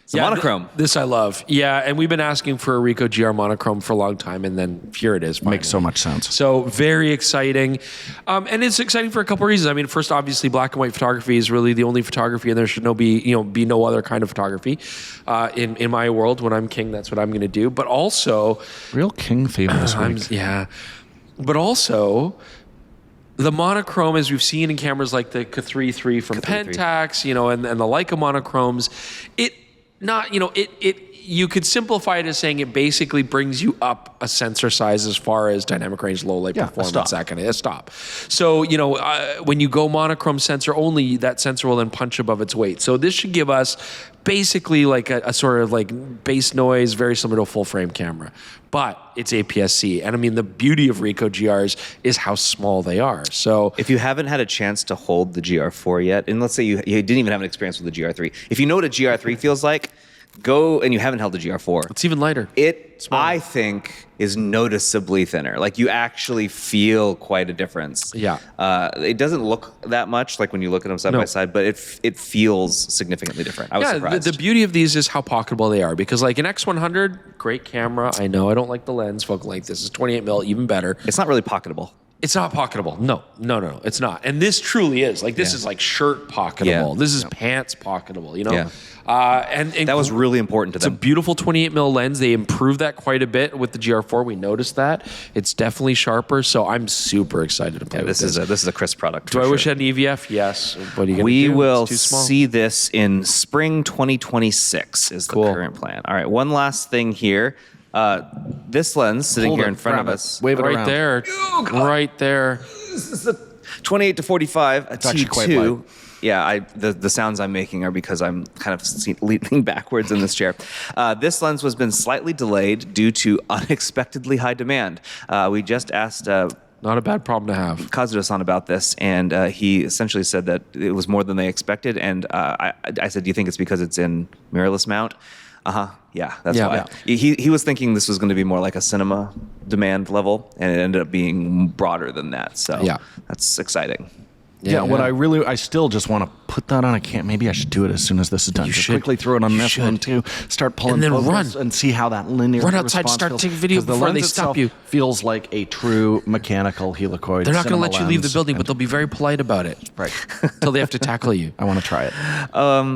it's a monochrome. This I love. Yeah, and we've been asking for a Ricoh GR monochrome for a long time, and then here it is. Finally. Makes so much sense. So very exciting. And it's exciting for a couple of reasons. I mean, first, obviously, black and white photography is really the only photography, and there should be no other kind of photography. In my world, when I'm king, that's what I'm going to do. But also... Real king theme this week. But also... The monochrome, as we've seen in cameras like the C50 III from Pentax, and the Leica monochromes, you could simplify it as saying it basically brings you up a sensor size as far as dynamic range, low light performance, that kind of stop. So, when you go monochrome sensor only, that sensor will then punch above its weight. So this should give us basically like a sort of like base noise, very similar to a full frame camera. But it's APS-C. And I mean, the beauty of Ricoh GRs is how small they are. So if you haven't had a chance to hold the GR4 yet, and let's say you didn't even have an experience with the GR3, if you know what a GR3 feels like, go and you haven't held the GR4. It's even lighter. I think, is noticeably thinner. Like, you actually feel quite a difference. Yeah. It doesn't look that much like when you look at them side by side, but it feels significantly different. I was surprised. The beauty of these is how pocketable they are, because like an X100, great camera. I know I don't like the lens, focal length. This is 28 mil, even better. It's not really pocketable. It's not pocketable. No, it's not. And this truly is. Like, this is like shirt pocketable. Yeah. This is pants pocketable, Yeah. And That was really important to it's a them. beautiful 28 mil lens. They improved that quite a bit with the GR4. We noticed that. It's definitely sharper, so I'm super excited to play with this. This is a crisp product. Do I wish I had an EVF? Yes. What are you going to do? We will It's too small. see this in spring 2026 is the current plan. All right, one last thing here. This lens sitting Hold here it, in front of grab it, us. wave it Right around. there. Right there. This is a 28 to 45, a actually quite T2. light. Yeah, the sounds I'm making are because I'm kind of leaning backwards in this chair. This lens has been slightly delayed due to unexpectedly high demand. We just asked Not a bad problem to have. Kazuto-san about this, and he essentially said that it was more than they expected. And I said, do you think it's because it's in mirrorless mount? Yeah, that's Yeah. why. He was thinking this was going to be more like a cinema demand level, and it ended up being broader than that. So that's exciting. Yeah, what I still just want to put that on a cam. Maybe I should do it as soon as this is done. You just should. quickly throw it on You this one should. too. Start pulling And then photos run. and see how that linear Run outside, response start feels. taking video 'Cause the before lens they stop itself you. Feels like a true mechanical helicoid. They're not going to let you leave the cinema building, lens. but they'll be very polite about it. Right. Until they have to tackle you. I want to try it.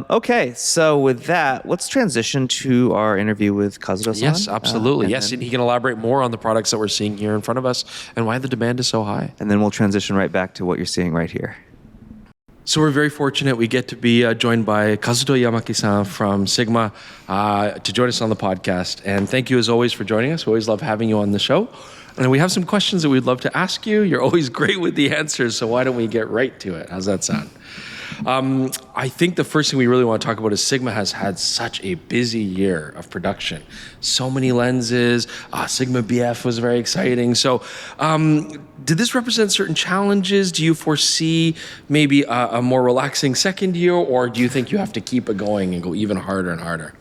Okay, so with that, let's transition to our interview with Kazuto-san. Yes, absolutely. And Yes, then- and he can elaborate more on the products that we're seeing here in front of us and why the demand is so high. And then we'll transition right back to what you're seeing right here. So we're very fortunate. We get to be joined by Kazuto Yamaki-san from Sigma to join us on the podcast. And thank you as always for joining us. We always love having you on the show. And we have some questions that we'd love to ask you. You're always great with the answers, so why don't we get right to it? How's that sound? I think the first thing we really want to talk about is Sigma has had such a busy year of production. So many lenses. Sigma BF was very exciting. So did this represent certain challenges? Do you foresee maybe a more relaxing second year, or do you think you have to keep it going and go even harder and harder?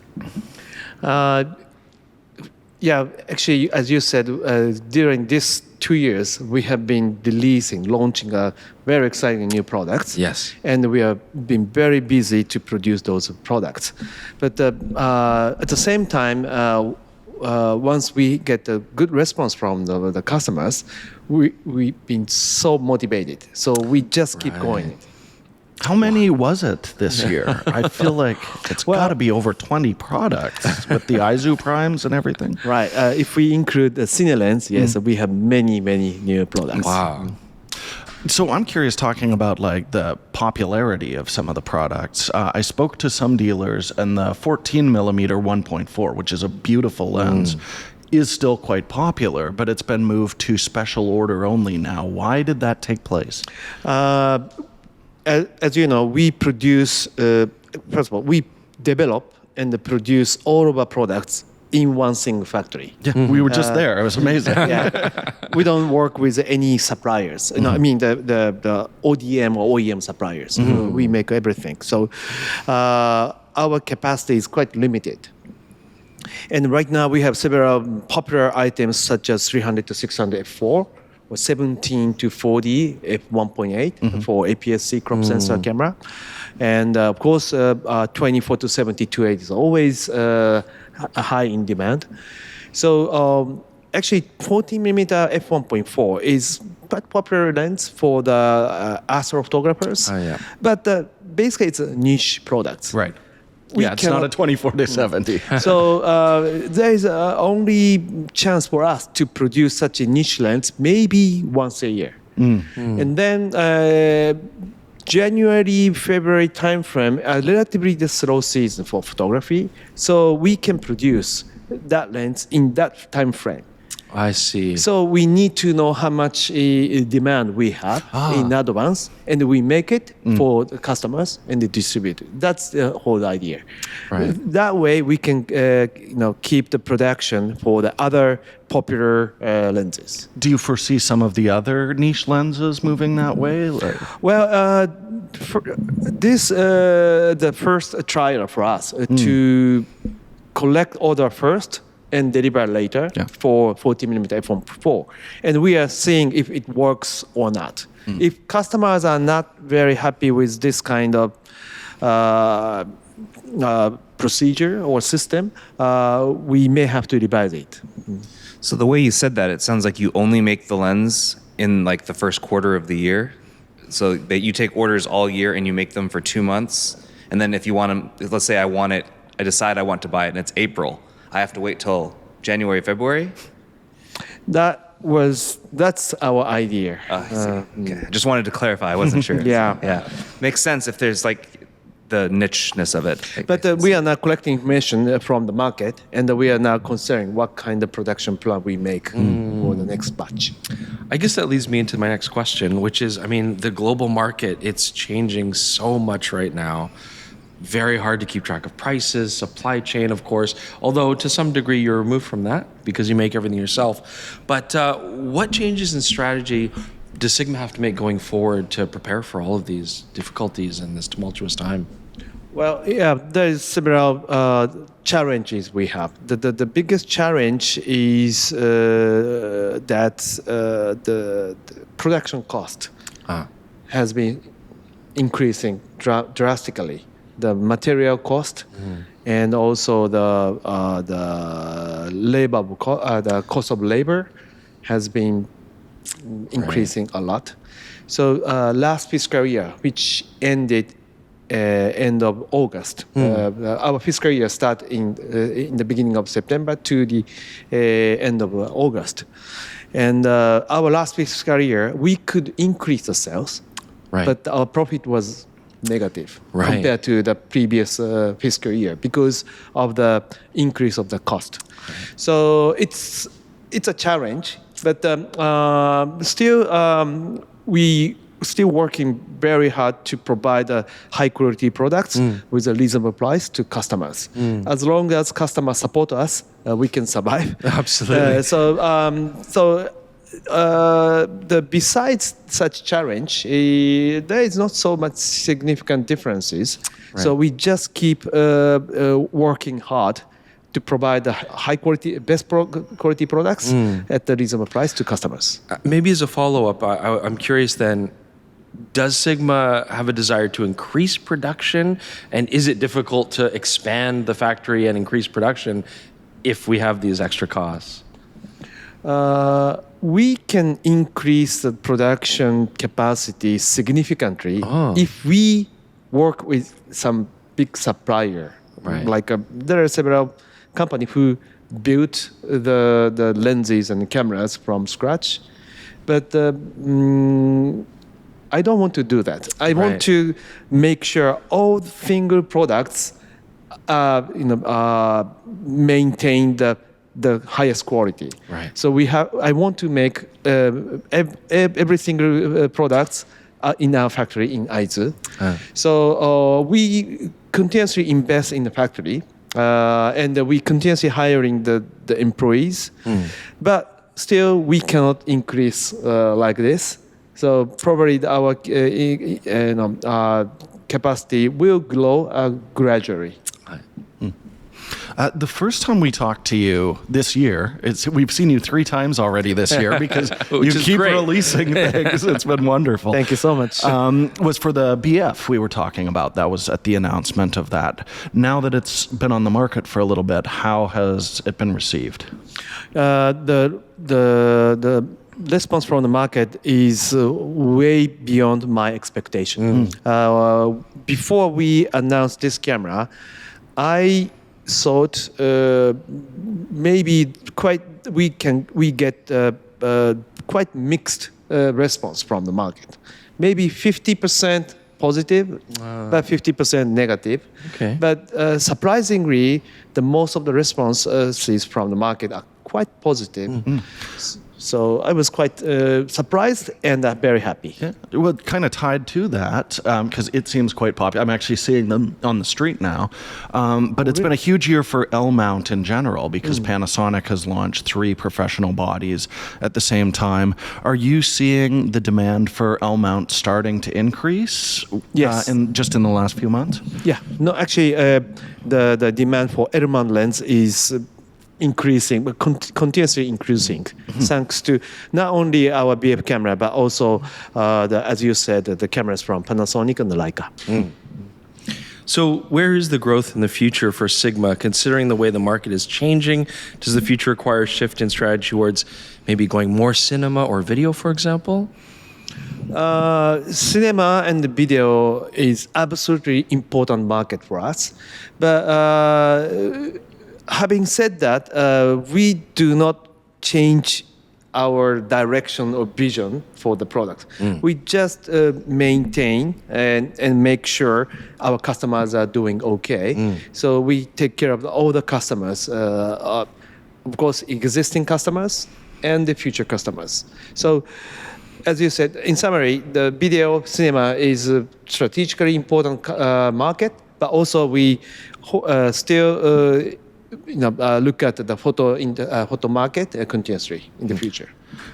Yeah, actually, as you said, during these 2 years, we have been launching very exciting new products. Yes. And we have been very busy to produce those products. But at the same time, once we get a good response from the customers, we've been so motivated. So we just keep going. How many was it this year? I feel like it's got to be over 20 products with the Aizu primes and everything. Right. If we include the Cine lens, yes, we have many new products. Wow. So I'm curious, talking about like the popularity of some of the products. I spoke to some dealers, and the 14 millimeter 1.4, which is a beautiful lens, is still quite popular, but it's been moved to special order only now. Why did that take place? As you know, we produce, first of all, we develop and produce all of our products in one single factory. Yeah, we were just there. It was amazing. Yeah. We don't work with any suppliers. No, I mean the ODM or OEM suppliers. We make everything. So our capacity is quite limited. And right now we have several popular items such as 300 to 600 f4, or 17 to 40 f1.8 for APS-C crop sensor camera. And of course, 24 to 72 8 is always high in demand. So actually 14 millimeter f1.4 is quite popular lens for the astrophotographers. Oh, yeah. But basically it's a niche product. Right. Yeah, it's not a 24 to 70. So there is only chance for us to produce such a niche lens maybe once a year. And then January, February timeframe, relatively the slow season for photography. So we can produce that lens in that time frame. I see. So we need to know how much demand we have in advance, and we make it for the customers and the distributor. That's the whole idea. Right. That way we can keep the production for the other popular lenses. Do you foresee some of the other niche lenses moving that way? Well, this the first trial for us to collect order first and deliver later for 40 millimeter f1.4. And we are seeing if it works or not. If customers are not very happy with this kind of procedure or system, we may have to revise it. So the way you said that, it sounds like you only make the lens in like the first quarter of the year. So that you take orders all year and you make them for 2 months. And then if you want them, let's say I decide I want to buy it and it's April. I have to wait till January, February? That's our idea. Okay. I just wanted to clarify. I wasn't sure. Yeah. Makes sense if there's like the nicheness of it. But we are now collecting information from the market, and we are now considering what kind of production plan we make for the next batch. I guess that leads me into my next question, which is, I mean, the global market, it's changing so much right now. Very hard to keep track of prices, supply chain, of course, although to some degree you're removed from that because you make everything yourself. But what changes in strategy does Sigma have to make going forward to prepare for all of these difficulties in this tumultuous time? Well, yeah, there's several challenges we have. The biggest challenge is that the production cost has been increasing drastically. The material cost and also the the cost of labor has been increasing a lot. So last fiscal year, which ended end of August, our fiscal year started in the beginning of September to the end of August. And our last fiscal year, we could increase the sales, but our profit was negative compared to the previous fiscal year because of the increase of the cost. So it's a challenge, but still we still working very hard to provide high quality products with a reasonable price to customers. As long as customers support us, we can survive. Absolutely. Besides such challenge, there is not so much significant differences. So we just keep working hard to provide the high quality, best quality products at a reasonable price to customers. Maybe as a follow-up, I'm curious then, does Sigma have a desire to increase production? And is it difficult to expand the factory and increase production if we have these extra costs? We can increase the production capacity significantly if we work with some big supplier. Like there are several companies who built the lenses and cameras from scratch, but I don't want to do that. I want to make sure all single products, maintain the highest quality. So I want to make every single products in our factory in Aizu. So we continuously invest in the factory, and we continuously hiring the employees, but still we cannot increase like this. So probably our capacity will grow gradually. The first time we talked to you this year, we've seen you 3 times already this year because you keep releasing things. It's been wonderful. Thank you so much. Was for the BF we were talking about. That was at the announcement of that. Now that it's been on the market for a little bit, how has it been received? The response from the market is way beyond my expectation. Before we announced this camera, I thought maybe we get quite mixed response from the market. Maybe 50% positive, but 50% negative. But surprisingly, the most of the responses from the market are quite positive. So I was quite surprised and very happy. Well, kind of tied to that, because it seems quite popular. I'm actually seeing them on the street now. But it's been a huge year for L-mount in general because Panasonic has launched 3 professional bodies at the same time. Are you seeing the demand for L-mount starting to increase? Yes. Just in the last few months? Yeah. No, actually, the demand for L-mount lens is increasing, but continuously increasing, thanks to not only our BF camera, but also, as you said, the cameras from Panasonic and the Leica. So where is the growth in the future for Sigma, considering the way the market is changing? Does the future require a shift in strategy towards maybe going more cinema or video, for example? Cinema and the video is absolutely important market for us, but having said that, we do not change our direction or vision for the product. We just maintain and make sure our customers are doing okay. So we take care of all the customers, of course, existing customers and the future customers. So as you said, in summary, the video cinema is a strategically important market, but also we still look at the photo market continuously in the future.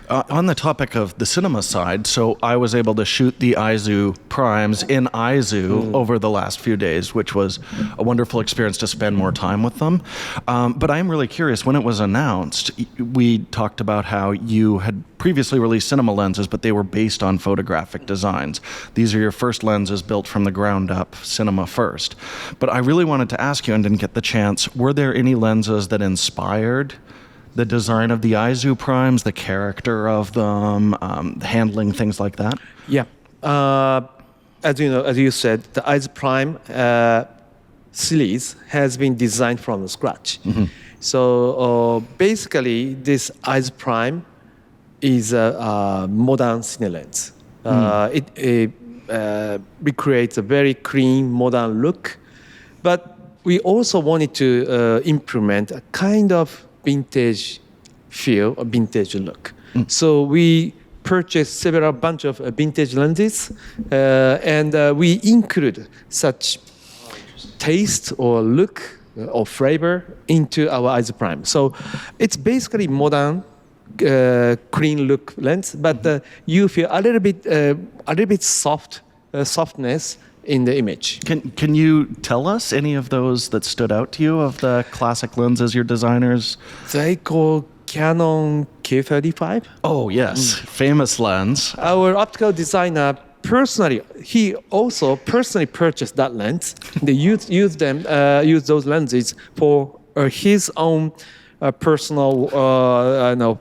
On the topic of the cinema side, so I was able to shoot the Aizu primes in Aizu over the last few days, which was a wonderful experience to spend more time with them. But I'm really curious, when it was announced, we talked about how you had previously released cinema lenses, but they were based on photographic designs. These are your first lenses built from the ground up, cinema first. But I really wanted to ask you, and didn't get the chance, were there any lenses that inspired the design of the Aizu primes, the character of them, handling things like that? Yeah. As you said, the Aizu Prime series has been designed from scratch. So basically, this Aizu Prime is a modern cine lens. It recreates a very clean, modern look, but we also wanted to implement a kind of vintage feel, a vintage look. So we purchased several bunch of vintage lenses, and we include such taste or look or flavor into our Aizu Prime. So it's basically modern, clean look lens, but you feel a little bit softness in the image. Can you tell us any of those that stood out to you of the classic lenses your designers? They call Canon C50. Oh, yes. Famous lens. Our optical designer he also personally purchased that lens. They use those lenses for his own personal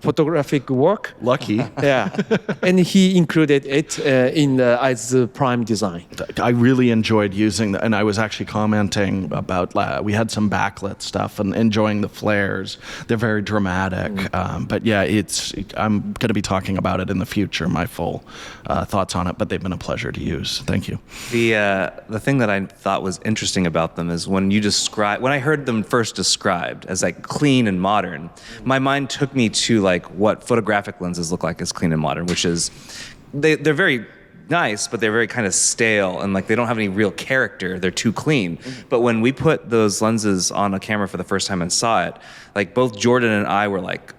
photographic work. Lucky. Yeah, and he included it in the Aizu Prime design. I really enjoyed using and I was actually commenting about, we had some backlit stuff and enjoying the flares. They're very dramatic. But yeah, I'm going to be talking about it in the future, my full thoughts on it, but they've been a pleasure to use. Thank you. The thing that I thought was interesting about them is when I heard them first described as like clean and modern, my mind took me to like what photographic lenses look like as clean and modern, which is they're very nice, but they're very kind of stale and like they don't have any real character. They're too clean. But when we put those lenses on a camera for the first time and saw it, like both Jordan and I were like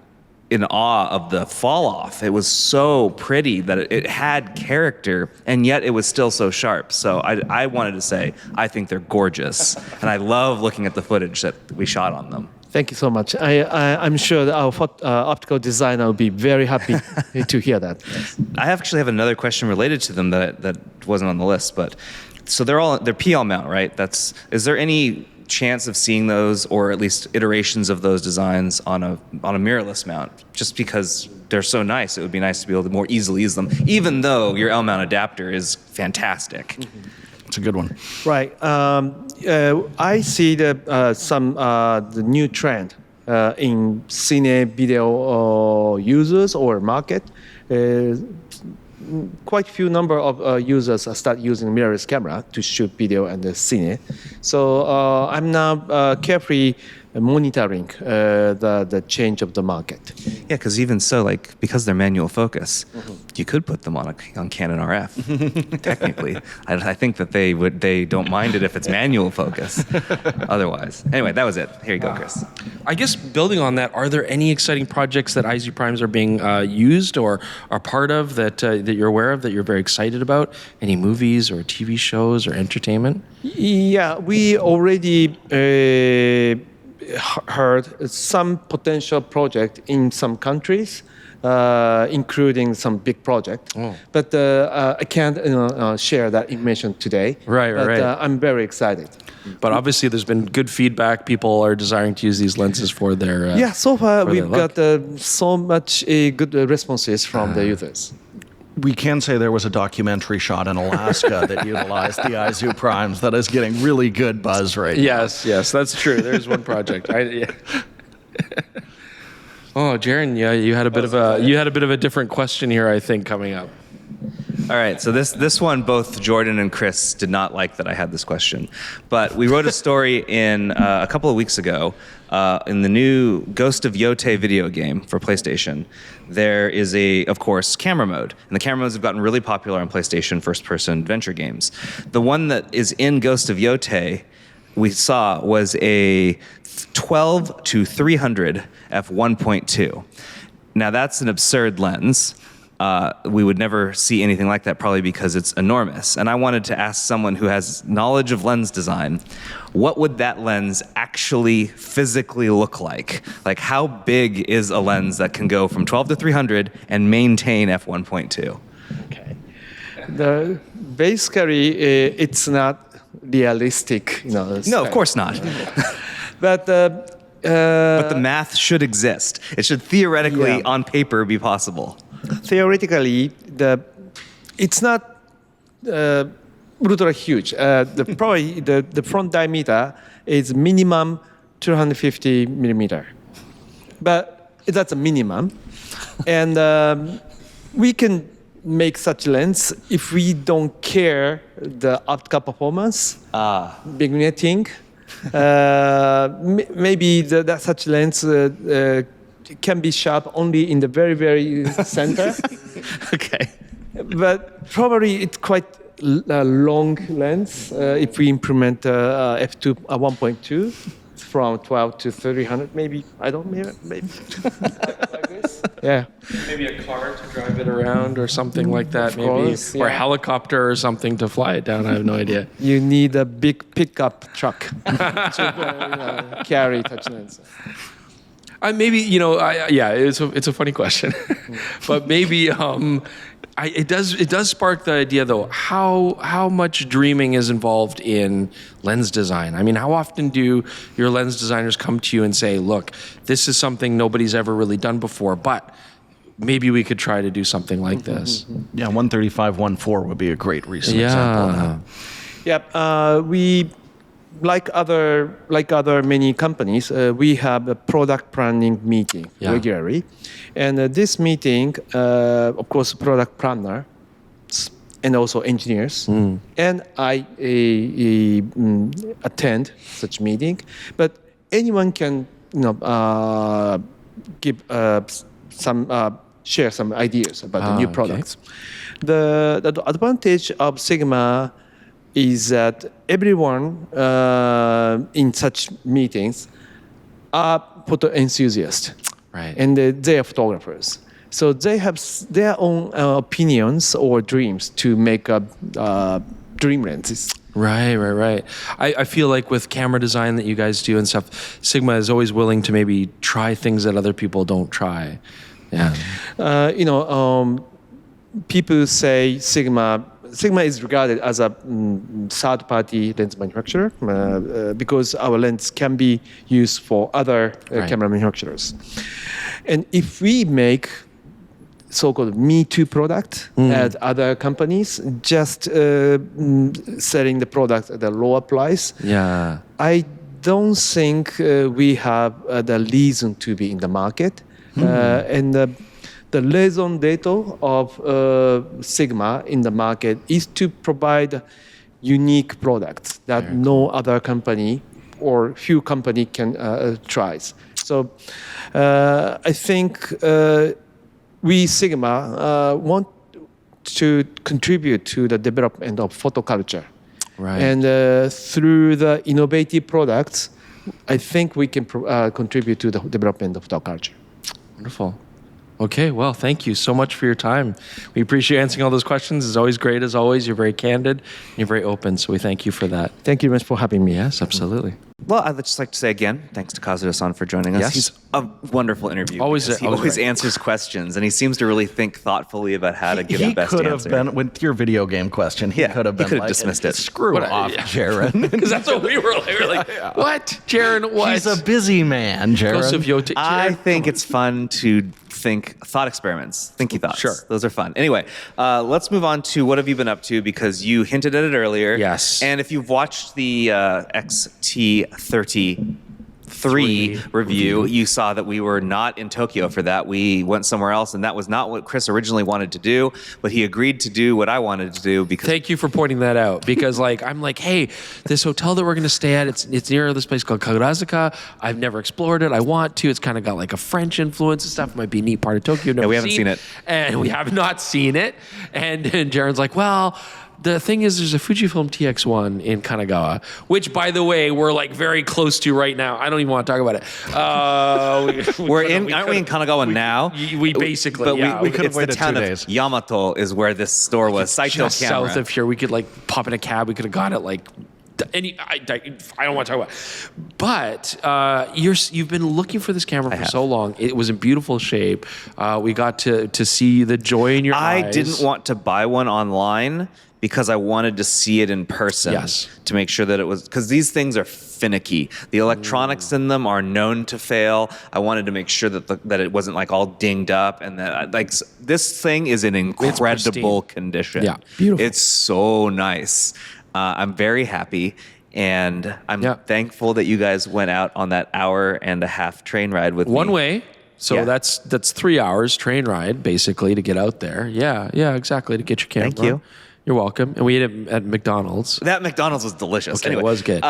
in awe of the fall off. It was so pretty that it had character, and yet it was still so sharp. So I wanted to say, I think they're gorgeous, and I love looking at the footage that we shot on them. Thank you so much. I'm sure that our optical designer will be very happy to hear that. I actually have another question related to them that wasn't on the list, but so they're PL mount, right? Is there any chance of seeing those, or at least iterations of those designs on a mirrorless mount? Just because they're so nice, it would be nice to be able to more easily use them, even though your L mount adapter is fantastic. It's a good one. Right. I see the new trend in cine video users or market. Quite few number of users start using mirrorless camera to shoot video and cine. So I'm now carefully monitoring the change of the market. Yeah, because even so, like because they're manual focus, you could put them on Canon RF. Technically, I think that they don't mind it if it's manual focus. Otherwise, anyway, that was it. Here you go, Chris. I guess building on that, are there any exciting projects that Aizu Primes are being used or are part of that you're aware of that you're very excited about? Any movies or TV shows or entertainment? Yeah, we already heard some potential project in some countries, including some big project. But I can't share that information today. Right. I'm very excited. But obviously, there's been good feedback. People are desiring to use these lenses for their so far we've got so much good responses from the users. We can say there was a documentary shot in Alaska that utilized the Aizu Primes that is getting really good buzz right now. Yes, that's true. There's one project. Oh, Jaron, yeah, you had a bit of a different question here, I think, coming up. All right, so this one, both Jordan and Chris did not like that I had this question. But we wrote a story in a couple of weeks ago in the new Ghost of Yotei video game for PlayStation. There is of course, camera mode. And the camera modes have gotten really popular on PlayStation first-person adventure games. The one that is in Ghost of Yotei we saw was a 12 to 300 f1.2. Now that's an absurd lens. We would never see anything like that, probably because it's enormous. And I wanted to ask someone who has knowledge of lens design, what would that lens actually physically look like? Like, how big is a lens that can go from 12 to 300 and maintain f1.2? Okay. Basically, it's not realistic. No, of course not. But But the math should exist. It should theoretically, Yeah. on paper, be possible. theoretically, it's not ultra huge. Probably the front diameter is minimum 250 millimeter, but that's a minimum, and we can make such lens if we don't care the optical performance, vignetting. Maybe that such lens can be sharp only in the very, very center. Okay. But probably it's quite a long lens if we implement f2 1.2 from 12 to 300, maybe. I don't know, maybe. Like this. Yeah. Maybe a car to drive it around or something like that, Of maybe. course, Or a yeah. helicopter or something to fly it down. I have no idea. You need a big pickup truck to carry touch lens. Maybe, it's a funny question, but maybe it does spark the idea though. How much dreaming is involved in lens design? I mean, how often do your lens designers come to you and say, "Look, this is something nobody's ever really done before, but maybe we could try to do something like this." Yeah, 135 1.4 would be a great recent example of that. Yep. We like other many companies, we have a product planning meeting regularly, and this meeting, of course, product planner and also engineers, and I attend such meeting. But anyone can, give share some ideas about the new products. The advantage of Sigma is that everyone in such meetings are photo enthusiasts, Right. and they are photographers. So they have their own opinions or dreams to make dream lenses. Right. I feel like with camera design that you guys do and stuff, Sigma is always willing to maybe try things that other people don't try. Yeah. People say Sigma is regarded as a third-party lens manufacturer because our lens can be used for other camera manufacturers. And if we make so-called Me Too product at other companies, just selling the product at a lower price, Yeah. I don't think we have the reason to be in the market. And the raison d'etre of Sigma in the market is to provide unique products that no other company or few company can try. So I think we Sigma want to contribute to the development of photo culture. Right. And through the innovative products, I think we can contribute to the development of photo culture. Wonderful. Okay, well, thank you so much for your time. We appreciate answering all those questions. It's always great, as always. You're very candid, and you're very open, so we thank you for that. Thank you very much for having me. Yes, absolutely. Well, I'd just like to say again, thanks to Kazuto-san for joining us. Yes. He's a wonderful interview. Always because he always always great. answers questions, and he seems to really think thoughtfully about how to give the He best could have answer. been, with your video game question, he Yeah, could have he been could have like, dismissed it. Screw What off, yeah. Jaron. Because that's what we were like. We were like, what? Jaron, what? He's a busy man, Joseph Jaron. Yote. I Jaron, think it's fun to think thought experiments, thinky thoughts. Sure. Those are fun. Anyway, let's move on to what have you been up to, because you hinted at it earlier. Yes. And if you've watched the X-T30 III review, you saw that we were not in Tokyo for that. We went somewhere else, and that was not what Chris originally wanted to do, but he agreed to do what I wanted to do because Thank you for pointing that out, because I'm like, hey, this hotel that we're going to stay at, it's near this place called Kagurazuka. I've never explored it. I want to. It's kind of got like a French influence and stuff. It might be a neat part of Tokyo. we haven't seen it. And we have not seen it. And Jaron's like, well, The thing is, there's a Fujifilm TX1 in Kanagawa, which, by the way, we're like very close to right now. I don't even want to talk about it. Aren't we in Kanagawa now? We basically, but yeah. we could have it's the waited town 2 of days. Yamato is where this store was. Saito just camera. south of here. We could like pop in a cab. We could have got it like. I don't want to talk about it. But you've been looking for this camera for so long. It was in beautiful shape. We got to see the joy in your eyes. I didn't want to buy one online because I wanted to see it in person. Yes. To make sure that it was, because these things are finicky. The electronics in them are known to fail. I wanted to make sure that it wasn't like all dinged up, and that like this thing is in incredible condition. Yeah, beautiful. It's so nice. I'm very happy, and I'm thankful that you guys went out on that 1.5-hour train ride with me. One way. So that's 3 hours train ride basically to get out there. Yeah, exactly, to get your camera. Thank you. You're welcome. And we ate it at McDonald's. That McDonald's was delicious. Okay, Anyway, it was good.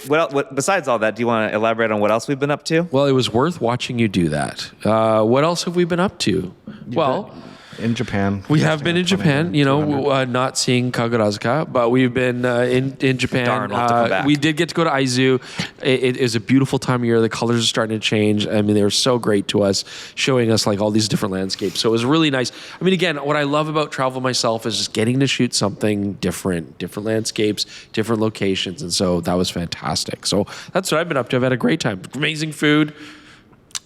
What besides all that, do you want to elaborate on what else we've been up to? Well, it was worth watching you do that. What else have we been up to? Well, in Japan. we have been in Japan, not seeing Kagurazuka, but we've been in Japan. Darn, we'll have to come back. We did get to go to Aizu. It is a beautiful time of year. The colors are starting to change. I mean, they were so great to us, showing us like all these different landscapes. So it was really nice. I mean, again, what I love about travel myself is just getting to shoot something different landscapes, different locations. And so that was fantastic. So that's what I've been up to. I've had a great time. Amazing food.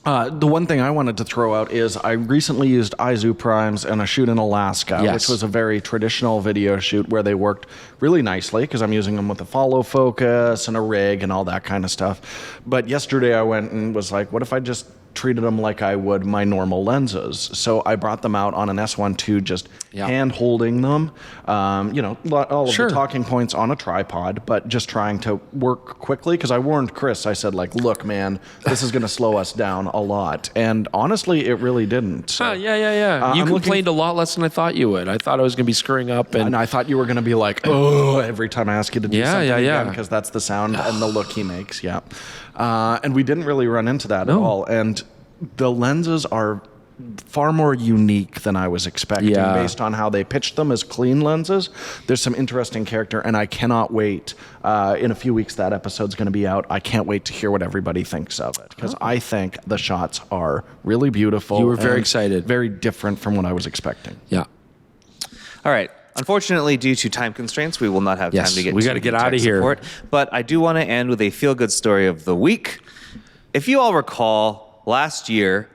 The one thing I wanted to throw out is I recently used Aizu primes in a shoot in Alaska, which was a very traditional video shoot where they worked really nicely because I'm using them with a follow focus and a rig and all that kind of stuff. But yesterday I went and was like, what if I just treated them like I would my normal lenses? So I brought them out on an S1 II, just hand holding them, all of the talking points on a tripod, but just trying to work quickly. Because I warned Chris, I said, like, look, man, this is going to slow us down a lot. And honestly, it really didn't. So, You complained a lot less than I thought you would. I thought I was going to be screwing up. And I thought you were going to be like, oh, every time I ask you to do something again, because that's the sound and the look he makes. Yeah. And we didn't really run into that at all. And the lenses are far more unique than I was expecting based on how they pitched them as clean lenses. There's some interesting character, and I cannot wait. In a few weeks, that episode's going to be out. I can't wait to hear what everybody thinks of it, because I think the shots are really beautiful. You were very excited. Very different from what I was expecting. Yeah. All right. Unfortunately, due to time constraints, we will not have time to get we got to get out of here. Support, but I do want to end with a feel-good story of the week. If you all recall, last year,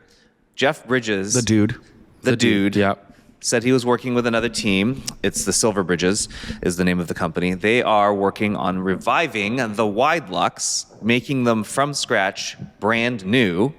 Jeff Bridges, The dude, said he was working with another team. It's the Silver Bridges is the name of the company. They are working on reviving the wide lux, making them from scratch, brand new.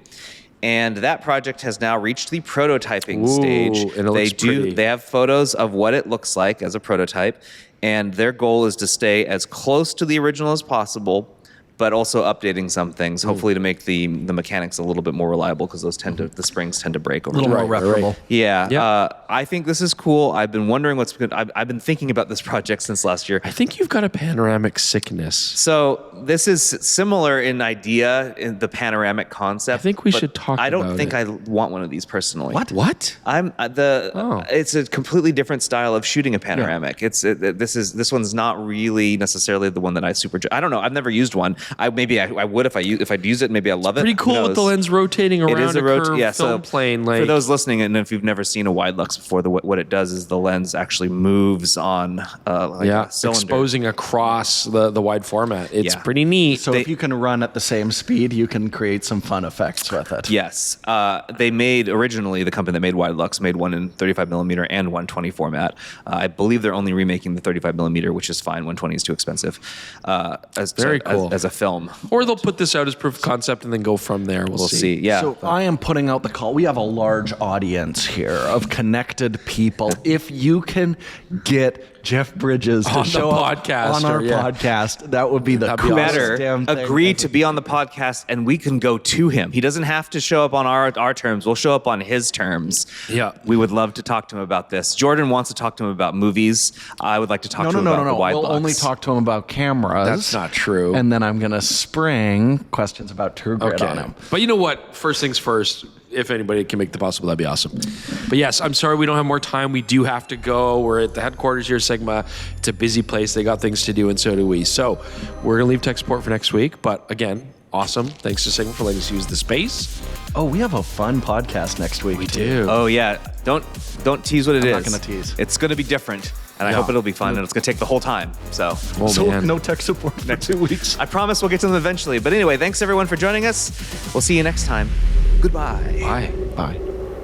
And that project has now reached the prototyping stage. And it looks pretty. They have photos of what it looks like as a prototype, and their goal is to stay as close to the original as possible, but also updating some things, hopefully to make the mechanics a little bit more reliable, because those the springs tend to break over time. A little more reparable. Yeah. I think this is cool. I've been wondering what's good. I've been thinking about this project since last year. I think you've got a panoramic sickness. So this is similar in idea, in the panoramic concept. I think we but should talk I don't about think it. I want one of these personally. What? It's a completely different style of shooting a panoramic. This one's not really necessarily the one that I don't know. I've never used one. I would if I'd use it. Maybe I love it. Pretty cool with the lens rotating around It is a curved film plane. For those listening, and if you've never seen a wide lux before, what it does is the lens actually moves on a cylinder. Exposing across the wide format. It's pretty neat. So if you can run at the same speed, you can create some fun effects with it. Yes. They made, originally, the company that made wide lux made one in 35mm and 120 format. I believe they're only remaking the 35mm, which is fine. 120 is too expensive. Very cool. As a film. Or they'll put this out as proof of concept and then go from there. We'll see. Yeah. So I am putting out the call. We have a large audience here of connected people. If you can get Jeff Bridges to show up on our podcast, that would be the coolest damn thing. Agree to be on the podcast, and we can go to him. He doesn't have to show up on our terms. We'll show up on his terms. Yeah. We would love to talk to him about this. Jordan wants to talk to him about movies. I would like to talk to him about the wide lux. We'll only talk to him about cameras. That's not true. And then I'm going to spring questions about TrueGrid on him. But you know what? First things first. if anybody can make the possible, that'd be awesome. But yes, I'm sorry we don't have more time. We do have to go. We're at the headquarters here, Sigma. It's a busy place. They got things to do, and so do we. So we're going to leave tech support for next week. But again, awesome. Thanks to Sigma for letting us use the space. Oh, we have a fun podcast next week. We do. Oh yeah, don't tease what it is. I'm not gonna tease. It's gonna be different, and I Yeah. hope it'll be fun, and it's gonna take the whole time. So, Man. no tech support for 2 weeks. I promise we'll get to them eventually. But anyway, thanks everyone for joining us. We'll see you next time. Goodbye. Bye. Bye.